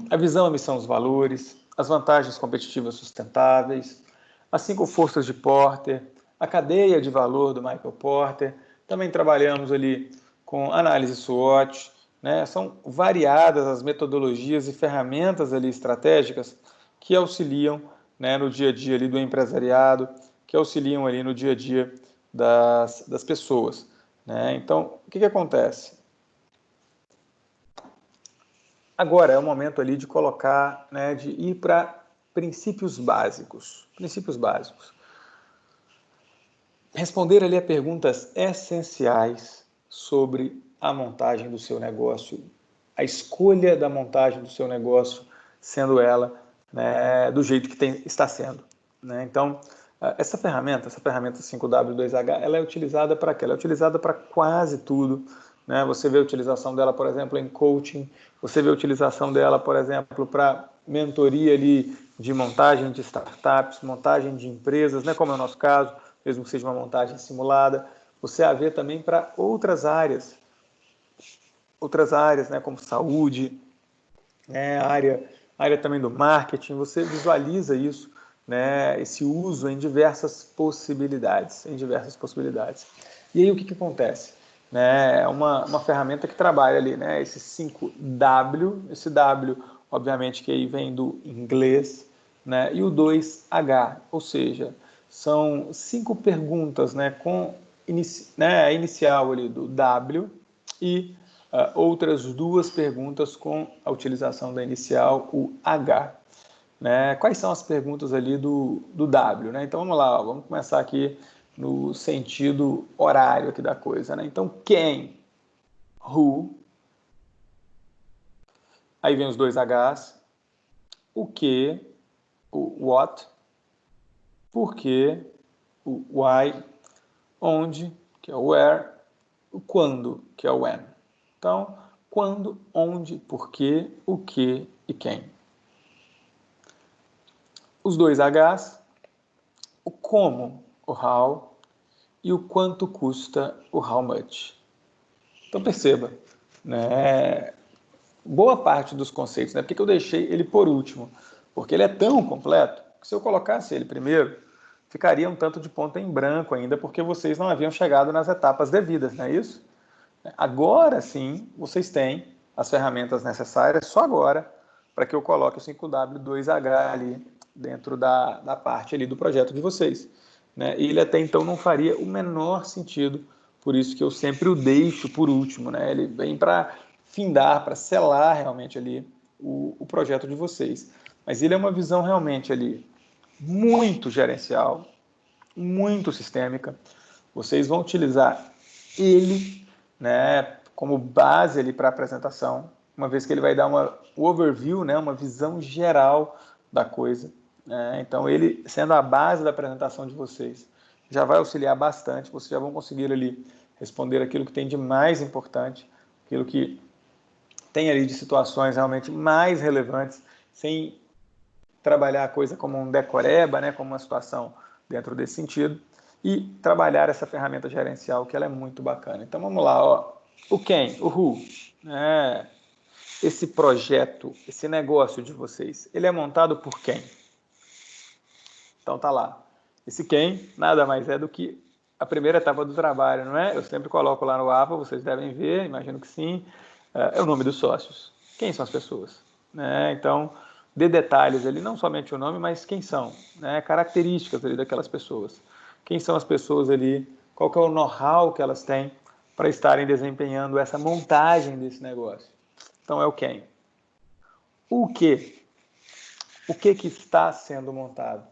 a visão, a missão, os valores, as vantagens competitivas sustentáveis, as 5 forças de Porter, a cadeia de valor do Michael Porter. Também trabalhamos ali com análise SWOT, né? São variadas as metodologias e ferramentas ali estratégicas que auxiliam, né, no dia a dia ali do empresariado, que auxiliam ali no dia a dia das pessoas, né? Então, o que acontece? Agora é o momento ali de colocar, né, de ir para princípios básicos. Princípios básicos. Responder ali a perguntas essenciais sobre a montagem do seu negócio, a escolha da montagem do seu negócio, sendo ela, né, do jeito que está sendo, né? Então, essa ferramenta 5W2H, ela é utilizada para quê? Ela é utilizada para quase tudo, né? Você vê a utilização dela, por exemplo, em coaching, você vê a utilização dela, por exemplo, para mentoria ali de montagem de startups, montagem de empresas, né? Como é o nosso caso, mesmo que seja uma montagem simulada. Você a vê também para outras áreas, né? Como saúde, né? A área também do marketing. Você visualiza isso, né? Esse uso em diversas possibilidades, E aí o que acontece? Né? É uma ferramenta que trabalha ali, né? Esse 5W, esse W, obviamente, que aí vem do inglês, né? E o 2H, ou seja, são 5 perguntas, né? Com a inicial ali do W e outras 2 perguntas com a utilização da inicial, o H. Né? Quais são as perguntas ali do W? Né? Então vamos lá, ó, vamos começar aqui no sentido horário aqui da coisa. Né? Então, quem? Who? Aí vem os 2 Hs. O que? O what? Por quê? O why? Onde? Que é o where. O quando? Que é o when. Então, quando, onde, por quê, o que e quem. Os 2 Hs, o como, o how, e o quanto custa, o how much. Então perceba, né, boa parte dos conceitos, né, por que eu deixei ele por último? Porque ele é tão completo que se eu colocasse ele primeiro, ficaria um tanto de ponta em branco ainda, porque vocês não haviam chegado nas etapas devidas, não é isso? Agora sim, vocês têm as ferramentas necessárias, só agora, para que eu coloque o 5W2H ali dentro da parte ali do projeto de vocês. Né? E ele até então não faria o menor sentido, por isso que eu sempre o deixo por último. Né? Ele vem para findar, para selar realmente ali o projeto de vocês. Mas ele é uma visão realmente ali muito gerencial, muito sistêmica. Vocês vão utilizar ele, né, como base ali para a apresentação, uma vez que ele vai dar uma overview, né, uma visão geral da coisa. Né? Então, ele sendo a base da apresentação de vocês, já vai auxiliar bastante. Vocês já vão conseguir ali responder aquilo que tem de mais importante, aquilo que tem ali de situações realmente mais relevantes, sem trabalhar a coisa como um decoreba, né, como uma situação dentro desse sentido, e trabalhar essa ferramenta gerencial, que ela é muito bacana. Então vamos lá, ó. O quem, o who, né? Esse projeto, esse negócio de vocês, ele é montado por quem? Então tá lá. Esse quem nada mais é do que a primeira etapa do trabalho, não é? Eu sempre coloco lá no APA, vocês devem ver, imagino que sim, é o nome dos sócios. Quem são as pessoas? Né? Então, dê detalhes ali, não somente o nome, mas quem são, né? Características ali daquelas pessoas. Quem são as pessoas ali, qual que é o know-how que elas têm para estarem desempenhando essa montagem desse negócio. Então, é o quem. O que? O que está sendo montado?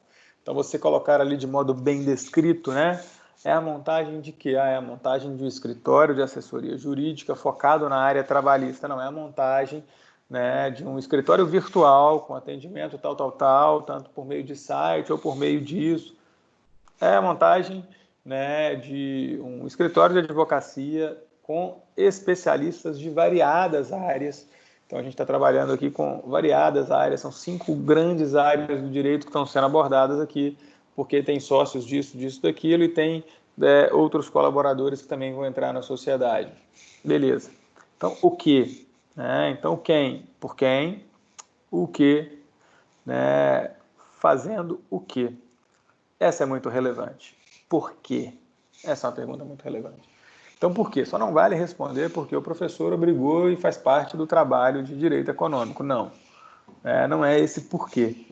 Então, você colocar ali de modo bem descrito, né? É a montagem de quê? É a montagem de um escritório de assessoria jurídica focado na área trabalhista. Não, é a montagem, né, de um escritório virtual com atendimento tal, tanto por meio de site ou por meio disso. É a montagem, né, de um escritório de advocacia com especialistas de variadas áreas. Então, a gente está trabalhando aqui com variadas áreas, são 5 grandes áreas do direito que estão sendo abordadas aqui, porque tem sócios disso, daquilo, e tem outros colaboradores que também vão entrar na sociedade. Beleza. Então, o que? Né? Então, quem? Por quem? O que? Né? Fazendo o que? Essa é muito relevante. Por quê? Essa é uma pergunta muito relevante. Então, por quê? Só não vale responder porque o professor obrigou e faz parte do trabalho de direito econômico. Não. Não é esse porquê.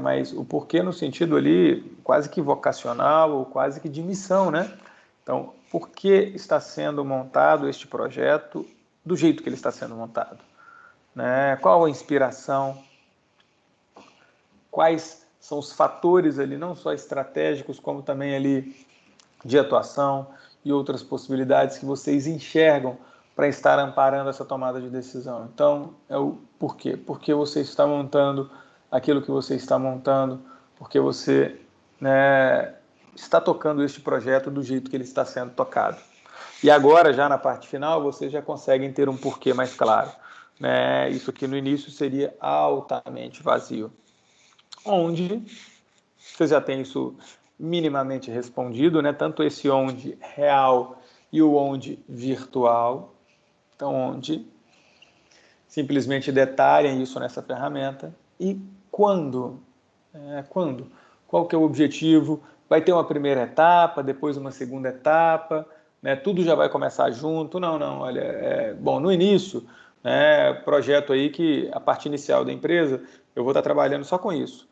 Mas o porquê no sentido ali quase que vocacional ou quase que de missão, né? Então, por que está sendo montado este projeto do jeito que ele está sendo montado? Qual a inspiração? Quais são os fatores ali, não só estratégicos, como também ali de atuação e outras possibilidades que vocês enxergam para estar amparando essa tomada de decisão. Então, é o porquê. Por que você está montando aquilo que você está montando? Porque você, né, está tocando este projeto do jeito que ele está sendo tocado. E agora, já na parte final, vocês já conseguem ter um porquê mais claro. Isso aqui no início seria altamente vazio. Onde você já tem isso minimamente respondido, né? Tanto esse onde real e o onde virtual. Então, onde simplesmente detalhem isso nessa ferramenta. E quando? Quando? Qual que é o objetivo? Vai ter uma primeira etapa, depois uma segunda etapa, né? Tudo já vai começar junto? Não, olha, bom, no início, né, projeto aí que a parte inicial da empresa, eu vou estar trabalhando só com isso.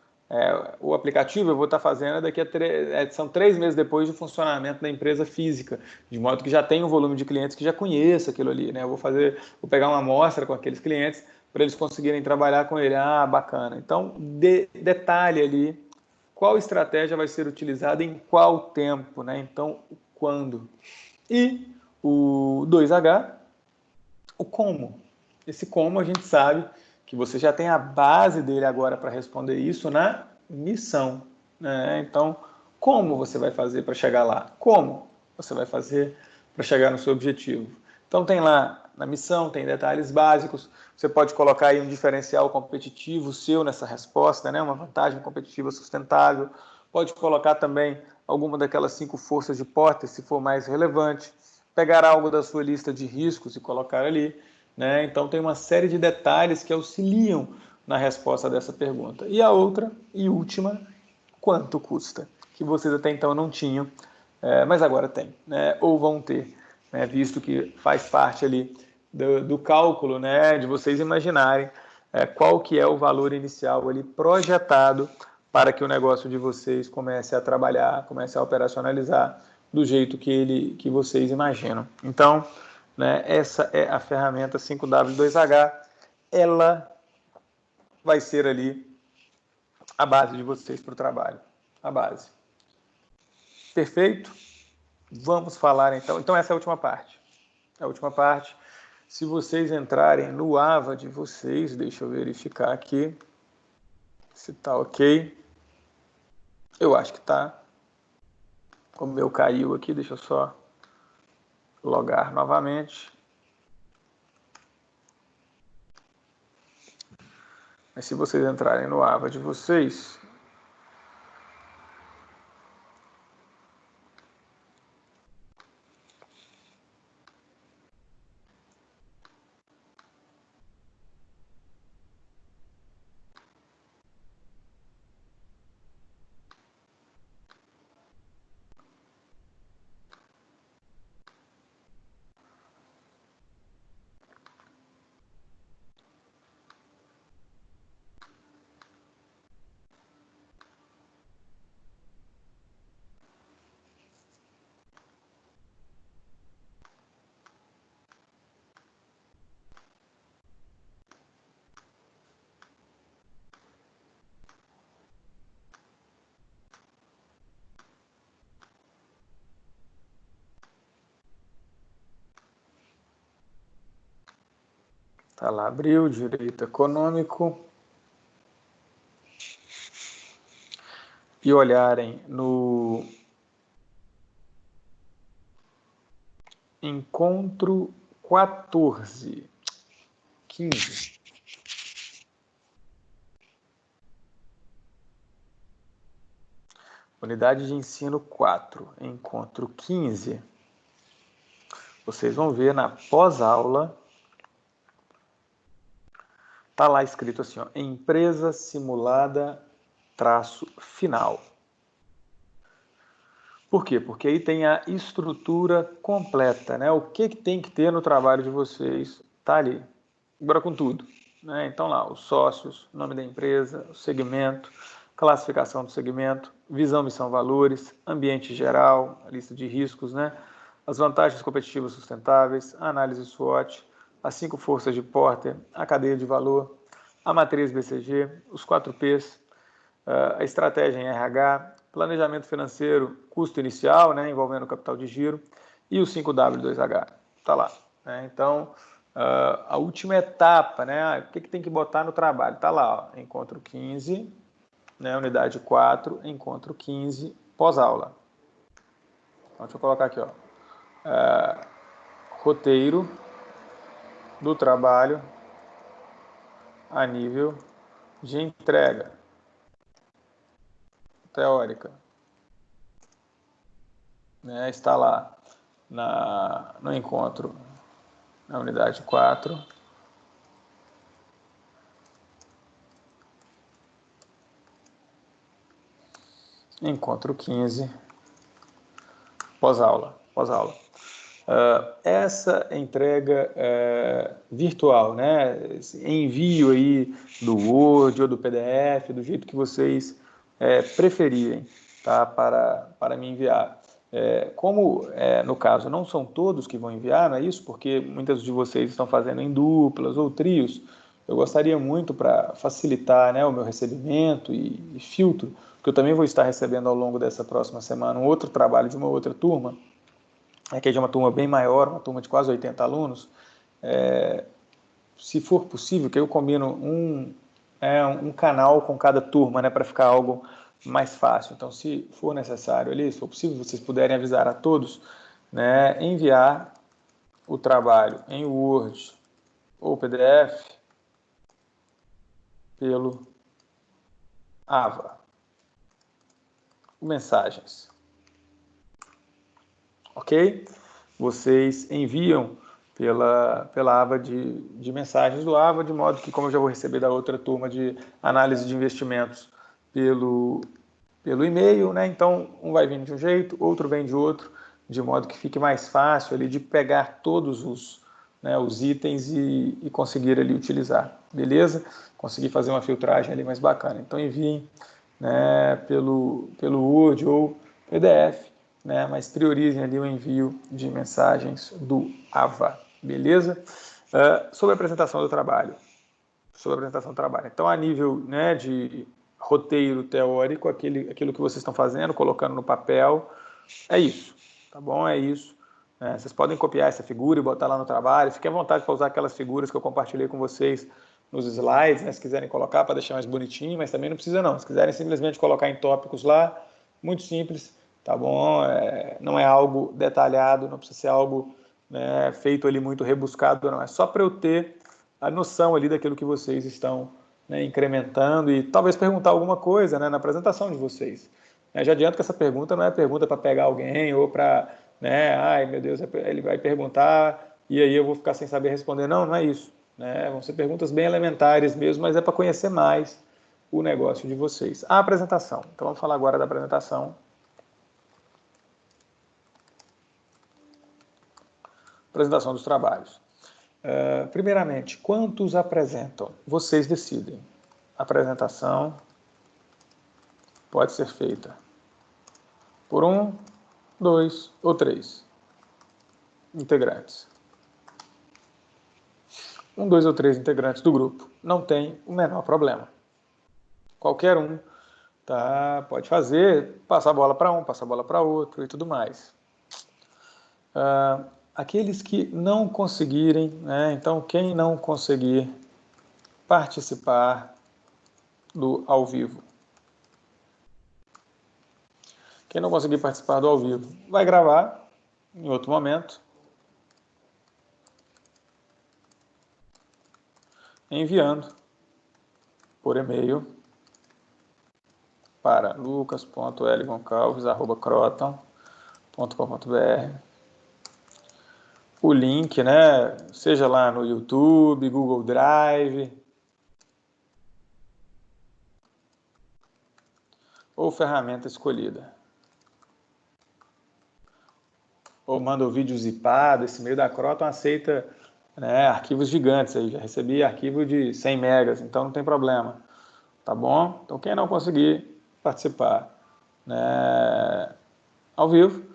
O aplicativo eu vou estar fazendo daqui a são 3 meses depois de funcionamento da empresa física, de modo que já tem um volume de clientes que já conheça aquilo ali, né? Eu vou pegar uma amostra com aqueles clientes para eles conseguirem trabalhar com ele. Ah, bacana. Então, detalhe ali qual estratégia vai ser utilizada em qual tempo, né? Então, quando. E o 2H, o como. Esse como a gente sabe que você já tem a base dele agora para responder isso na missão, né? Então, como você vai fazer para chegar lá? Como você vai fazer para chegar no seu objetivo? Então, tem lá na missão, tem detalhes básicos. Você pode colocar aí um diferencial competitivo seu nessa resposta, né? Uma vantagem competitiva sustentável. Pode colocar também alguma daquelas 5 forças de Porter, se for mais relevante. Pegar algo da sua lista de riscos e colocar ali. Né? Então, tem uma série de detalhes que auxiliam na resposta dessa pergunta. E a outra, e última, quanto custa? Que vocês até então não tinham, mas agora tem, né? Ou vão ter, né? Visto que faz parte ali do cálculo, né? De vocês imaginarem qual que é o valor inicial ali projetado para que o negócio de vocês comece a trabalhar, comece a operacionalizar do jeito que vocês imaginam. Então, né, essa é a ferramenta 5W2H, ela vai ser ali a base de vocês para o trabalho, a base. Perfeito? Vamos falar então. Então essa é a última parte. A última parte, se vocês entrarem no AVA de vocês, deixa eu verificar aqui se está ok. Eu acho que está. O meu caiu aqui, deixa eu só logar novamente. Mas se vocês entrarem no AVA de vocês, Tá lá, abriu, direito econômico. E olharem no encontro 14, 15. Unidade de ensino 4, encontro 15. Vocês vão ver na pós-aula, tá lá escrito assim, ó, empresa simulada traço final. Por quê? Porque aí tem a estrutura completa, né? O que tem que ter no trabalho de vocês, tá ali. Bora com tudo, né? Então lá, os sócios, nome da empresa, o segmento, classificação do segmento, visão, missão, valores, ambiente geral, a lista de riscos, né? As vantagens competitivas sustentáveis, a análise SWOT, as 5 forças de Porter, a cadeia de valor, a matriz BCG, os 4 Ps, a estratégia em RH, planejamento financeiro, custo inicial, né, envolvendo capital de giro, e o 5W2H. Tá lá. Né? Então, a última etapa, né, o que tem que botar no trabalho? Tá lá, ó, encontro 15, né, unidade 4, encontro 15, pós-aula. Então, deixa eu colocar aqui, ó, roteiro do trabalho a nível de entrega teórica. Né, está lá no encontro, na unidade 4. Encontro 15, pós-aula. Essa entrega virtual, né? Esse envio aí do Word ou do PDF, do jeito que vocês preferirem, tá? Para me enviar. Como, no caso, não são todos que vão enviar, não é isso? Porque muitas de vocês estão fazendo em duplas ou trios. Eu gostaria muito, para facilitar, né, o meu recebimento e filtro, porque eu também vou estar recebendo ao longo dessa próxima semana um outro trabalho de uma outra turma, que é de uma turma bem maior, uma turma de quase 80 alunos. Se for possível, que eu combino um canal com cada turma, né, para ficar algo mais fácil. Então, se for necessário ali, se for possível, vocês puderem avisar a todos, né, enviar o trabalho em Word ou PDF pelo AVA. Mensagens. Ok? Vocês enviam pela aba de mensagens do AVA, de modo que, como eu já vou receber da outra turma de análise de investimentos pelo e-mail, né? Então, um vai vir de um jeito, outro vem de outro, de modo que fique mais fácil ali de pegar todos os itens e conseguir ali utilizar, beleza? Conseguir fazer uma filtragem ali mais bacana. Então, enviem, né, pelo Word ou PDF, né, mas priorizem ali o envio de mensagens do AVA, beleza? Sobre a apresentação do trabalho. Então, a nível, né, de roteiro teórico, aquilo que vocês estão fazendo, colocando no papel, é isso, tá bom? É isso. Vocês podem copiar essa figura e botar lá no trabalho. Fiquem à vontade para usar aquelas figuras que eu compartilhei com vocês nos slides, né, se quiserem colocar para deixar mais bonitinho, mas também não precisa não. Se quiserem simplesmente colocar em tópicos lá, muito simples, tá bom? Não é algo detalhado, não precisa ser algo, né, feito ali muito rebuscado, não. É só para eu ter a noção ali daquilo que vocês estão, né, incrementando e talvez perguntar alguma coisa, né, na apresentação de vocês. Já adianto que essa pergunta não é pergunta para pegar alguém ou para, né, ai meu Deus, ele vai perguntar e aí eu vou ficar sem saber responder. Não, não é isso. Né? Vão ser perguntas bem elementares mesmo, mas é para conhecer mais o negócio de vocês. A apresentação. Então vamos falar agora da apresentação. Apresentação dos trabalhos. Primeiramente, quantos apresentam? Vocês decidem. A apresentação pode ser feita por 1, 2 ou 3 integrantes. 1, 2 ou 3 integrantes do grupo. Não tem o menor problema. Qualquer um, tá, pode fazer, passar a bola para um, passar a bola para outro e tudo mais. aqueles que não conseguirem, né? Então, quem não conseguir participar do ao vivo. Quem não conseguir participar do ao vivo vai gravar em outro momento, enviando por e-mail para lucas.lgoncalves@croton.com.br. O link, né, seja lá no YouTube, Google Drive, ou ferramenta escolhida. Ou manda o vídeo zipado, esse e-mail da Croton aceita, né, arquivos gigantes, aí já recebi arquivo de 100 megas, então não tem problema, tá bom? Então quem não conseguir participar, né, ao vivo,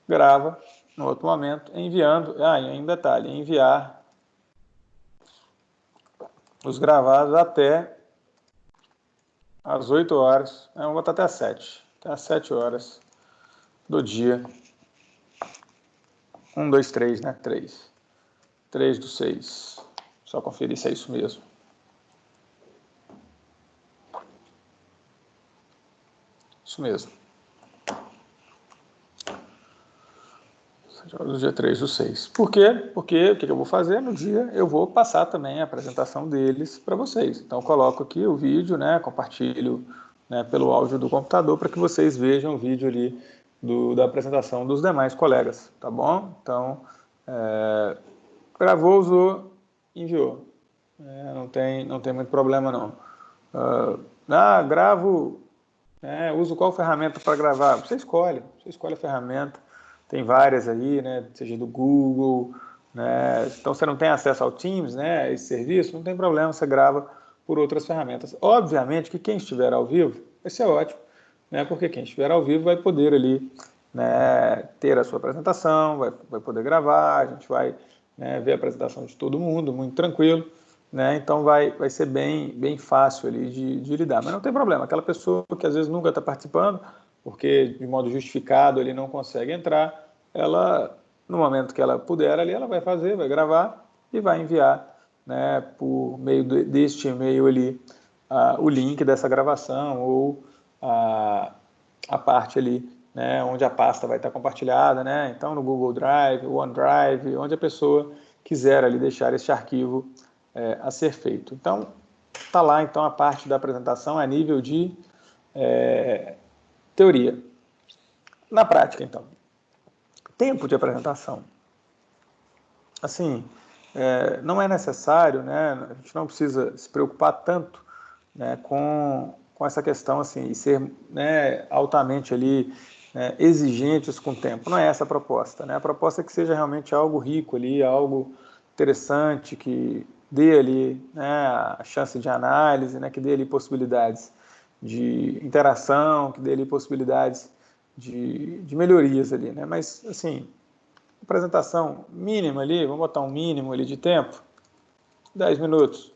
grava no outro momento, enviando, e em detalhe, enviar os gravados até às 8 horas, eu vou botar até às 7, até às 7 horas do dia, 1, 2, 3, né, 3 do 6, só conferir se é isso mesmo. Isso mesmo. Do dia 3 do 6. Por quê? Porque o que eu vou fazer no dia? Eu vou passar também a apresentação deles para vocês. Então, eu coloco aqui o vídeo, né, compartilho, né, pelo áudio do computador para que vocês vejam o vídeo ali da apresentação dos demais colegas, tá bom? Então, gravou, usou, enviou. Não tem muito problema, não. Gravo, uso qual ferramenta para gravar? Você escolhe a ferramenta. Tem várias aí, né, seja do Google, né, então você não tem acesso ao Teams, né, esse serviço, não tem problema, você grava por outras ferramentas. Obviamente que quem estiver ao vivo vai ser ótimo, né, porque quem estiver ao vivo vai poder ali, né, ter a sua apresentação, vai poder gravar, a gente vai, né, ver a apresentação de todo mundo, muito tranquilo, né, então vai ser bem fácil ali de lidar, mas não tem problema, aquela pessoa que às vezes nunca está participando, porque de modo justificado ele não consegue entrar, ela, no momento que ela puder ali, ela vai fazer, vai gravar e vai enviar, né, por meio deste e-mail ali, o link dessa gravação ou a parte ali, né, onde a pasta vai estar compartilhada, né, então no Google Drive, OneDrive, onde a pessoa quiser ali deixar este arquivo a ser feito. Então, está lá então a parte da apresentação a nível de teoria. Na prática, então, tempo de apresentação. Assim, não é necessário, né, a gente não precisa se preocupar tanto, né, com essa questão assim, e ser, né, altamente ali, né, exigentes com o tempo. Não é essa a proposta. Né? A proposta é que seja realmente algo rico ali, algo interessante, que dê ali, né, a chance de análise, né, que dê ali possibilidades de interação, que dê ali possibilidades de melhorias ali. Né? Mas, assim, apresentação mínima ali, vamos botar um mínimo ali de tempo, 10 minutos,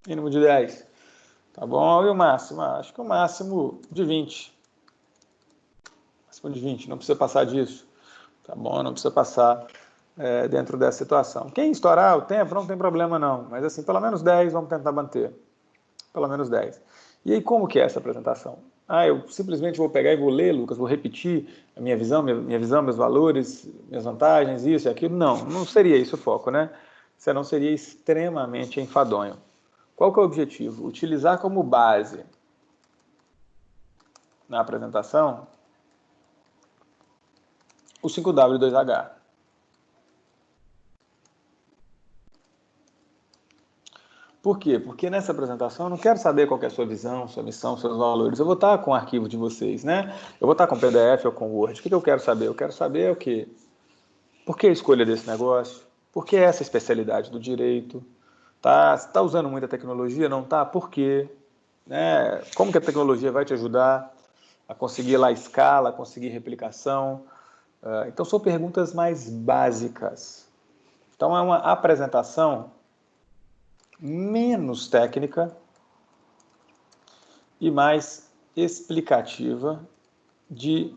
mínimo de 10, tá bom? E o máximo? Acho que o máximo de 20, máximo de 20, não precisa passar disso, tá bom? Não precisa passar dentro dessa situação. Quem estourar o tempo não tem problema não, mas assim, pelo menos 10 vamos tentar manter, pelo menos 10. E aí como que é essa apresentação? Eu simplesmente vou pegar e vou ler, Lucas, vou repetir a minha visão, meus valores, minhas vantagens, isso e aquilo. Não seria isso o foco, né? Senão seria extremamente enfadonho. Qual que é o objetivo? Utilizar como base na apresentação o 5W e 2H. Por quê? Porque nessa apresentação eu não quero saber qual é a sua visão, sua missão, seus valores. Eu vou estar com o arquivo de vocês, né? Eu vou estar com PDF ou com Word. O que eu quero saber? Eu quero saber o quê? Por que a escolha desse negócio? Por que essa especialidade do direito? Está usando muita tecnologia? Não está? Por quê? Né? Como que a tecnologia vai te ajudar a conseguir lá escala, a conseguir replicação? Então, são perguntas mais básicas. Então, é uma apresentação menos técnica e mais explicativa de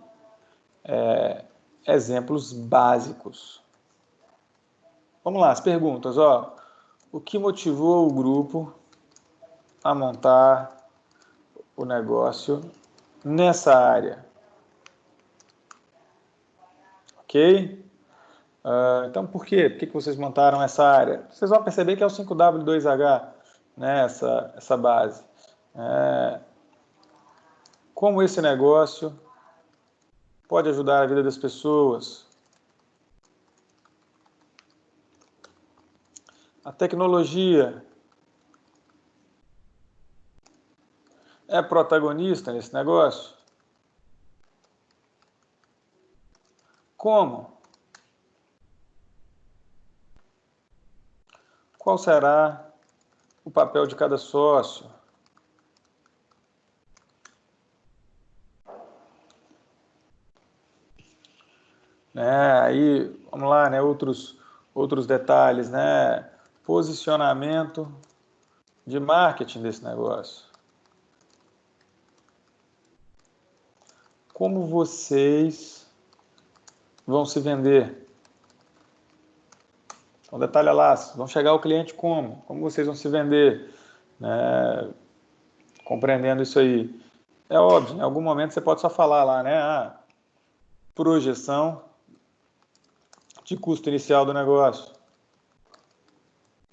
exemplos básicos. Vamos lá, as perguntas. Ó. O que motivou o grupo a montar o negócio nessa área? Ok? Então, por quê? Por que vocês montaram essa área? Vocês vão perceber que é o 5W2H, né, essa base. Como esse negócio pode ajudar a vida das pessoas? A tecnologia é protagonista nesse negócio? Como? Qual será o papel de cada sócio? Aí, vamos lá, né? Outros detalhes, né? Posicionamento de marketing desse negócio. Como vocês vão se vender? Então, detalhe lá, vão chegar ao cliente como? Como vocês vão se vender? Compreendendo isso aí. É óbvio, em algum momento você pode só falar lá, né? Projeção de custo inicial do negócio.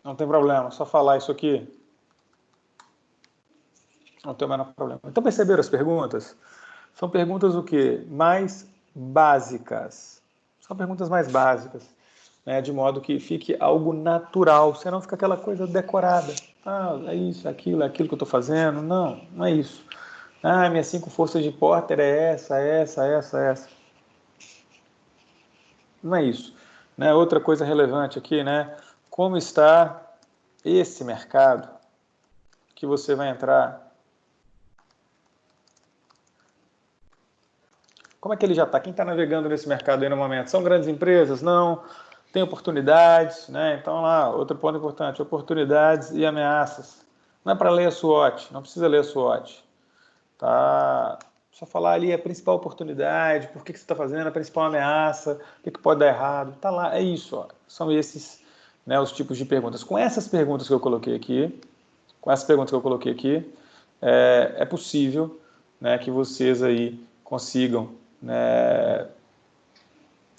Não tem problema, só falar isso aqui. Não tem o menor problema. Então perceberam as perguntas? São perguntas o quê? Mais básicas. São perguntas mais básicas, né? De modo que fique algo natural, senão fica aquela coisa decorada. É isso, é aquilo que eu estou fazendo. Não, não é isso. Minhas 5 forças de Porter é essa. Não é isso. Né? Outra coisa relevante aqui, né? Como está esse mercado que você vai entrar? Como é que ele já está? Quem está navegando nesse mercado aí no momento? São grandes empresas? Não. Tem oportunidades, né? Então lá, outro ponto importante, oportunidades e ameaças. Não é para ler a SWOT, não precisa ler a SWOT. Tá? Só falar ali a principal oportunidade, por que você está fazendo, a principal ameaça, o que pode dar errado. Tá lá, é isso. Ó. São esses, né, os tipos de perguntas. Com essas perguntas que eu coloquei aqui, é possível, né, que vocês aí consigam, né,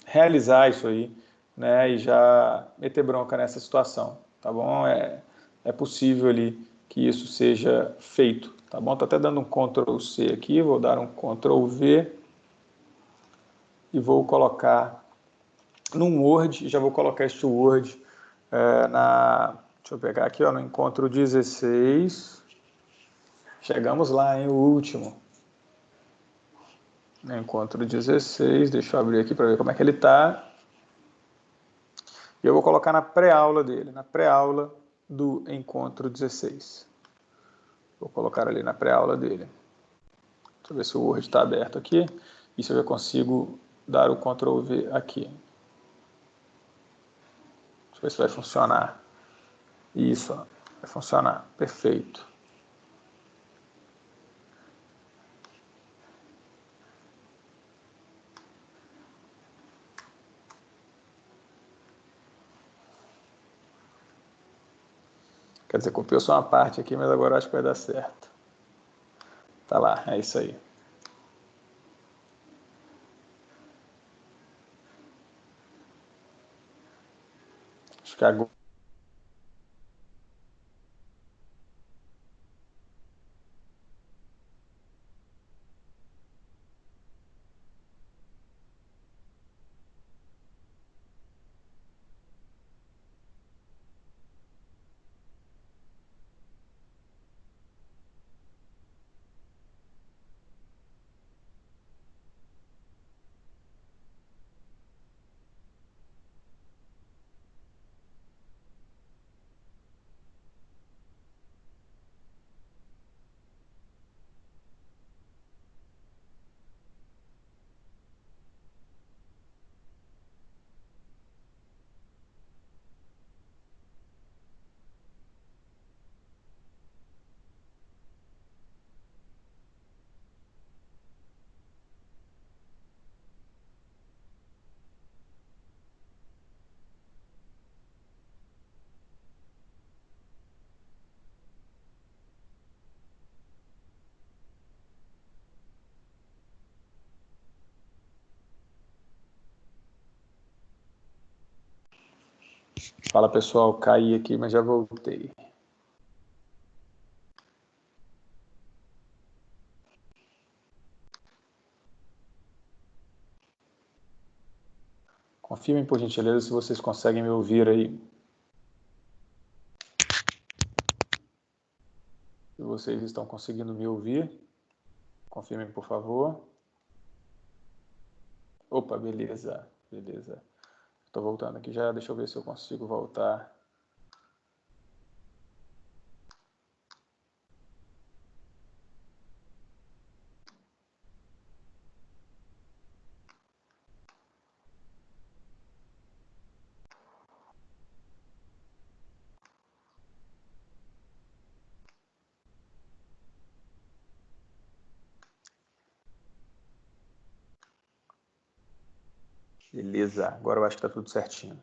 realizar isso aí, né, e já meter bronca nessa situação, tá bom? É possível ali que isso seja feito, tá bom? Tô até dando um Ctrl C aqui, vou dar um Ctrl V e vou colocar num Word, já vou colocar este Word deixa eu pegar aqui, ó, no encontro 16, chegamos lá, hein, o último. Encontro 16, deixa eu abrir aqui para ver como é que ele está. E eu vou colocar na pré-aula dele, na pré-aula do encontro 16. Vou colocar ali na pré-aula dele. Deixa eu ver se o Word está aberto aqui. E se eu já consigo dar o Ctrl V aqui. Deixa eu ver se vai funcionar. Isso, ó, vai funcionar. Perfeito. Quer dizer, copiou só uma parte aqui, mas agora acho que vai dar certo. Tá lá, é isso aí. Acho que agora Fala pessoal, caí aqui, mas já voltei. Confirmem por gentileza se vocês conseguem me ouvir aí. Se vocês estão conseguindo me ouvir, confirmem por favor. Opa, beleza, beleza. Estou voltando aqui já, deixa eu ver se eu consigo voltar. Beleza, agora eu acho que está tudo certinho.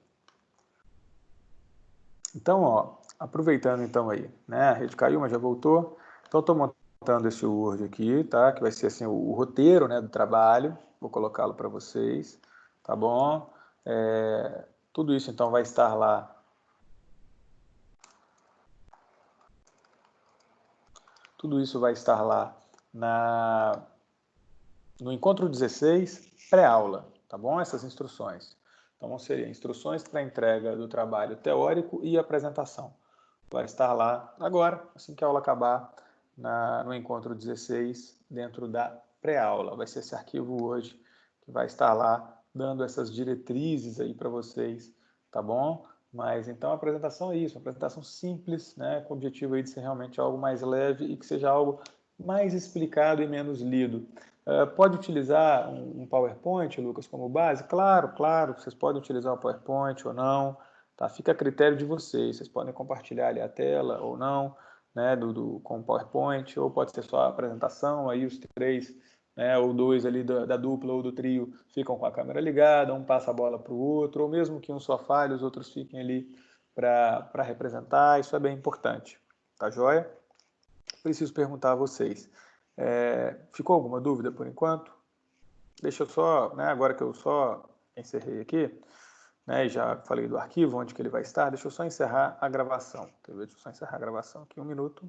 Então, ó, aproveitando então aí, né, a rede caiu, mas já voltou. Então, estou montando esse Word aqui, tá? Que vai ser assim o roteiro, né, do trabalho. Vou colocá-lo para vocês, tá bom? Tudo isso então vai estar lá. Tudo isso vai estar lá no encontro 16, pré-aula, tá bom? Essas instruções. Então, seriam instruções para a entrega do trabalho teórico e apresentação. Vai estar lá agora, assim que a aula acabar, no encontro 16, dentro da pré-aula. Vai ser esse arquivo hoje que vai estar lá dando essas diretrizes aí para vocês, tá bom? Mas então a apresentação é isso, uma apresentação simples, né, com o objetivo aí de ser realmente algo mais leve e que seja algo mais explicado e menos lido. Pode utilizar um PowerPoint, Lucas, como base? Claro, claro, vocês podem utilizar o PowerPoint ou não, tá? Fica a critério de vocês, vocês podem compartilhar ali a tela ou não, né, com o PowerPoint, ou pode ser só a apresentação, aí os três, né, ou dois ali da dupla ou do trio ficam com a câmera ligada, um passa a bola para o outro, ou mesmo que um só falhe, os outros fiquem ali para representar, isso é bem importante, tá joia? Preciso perguntar a vocês, ficou alguma dúvida por enquanto? Deixa eu só, né, agora que eu só encerrei aqui, né, e já falei do arquivo, onde que ele vai estar, deixa eu só encerrar a gravação. Deixa eu só encerrar a gravação aqui, 1 minuto.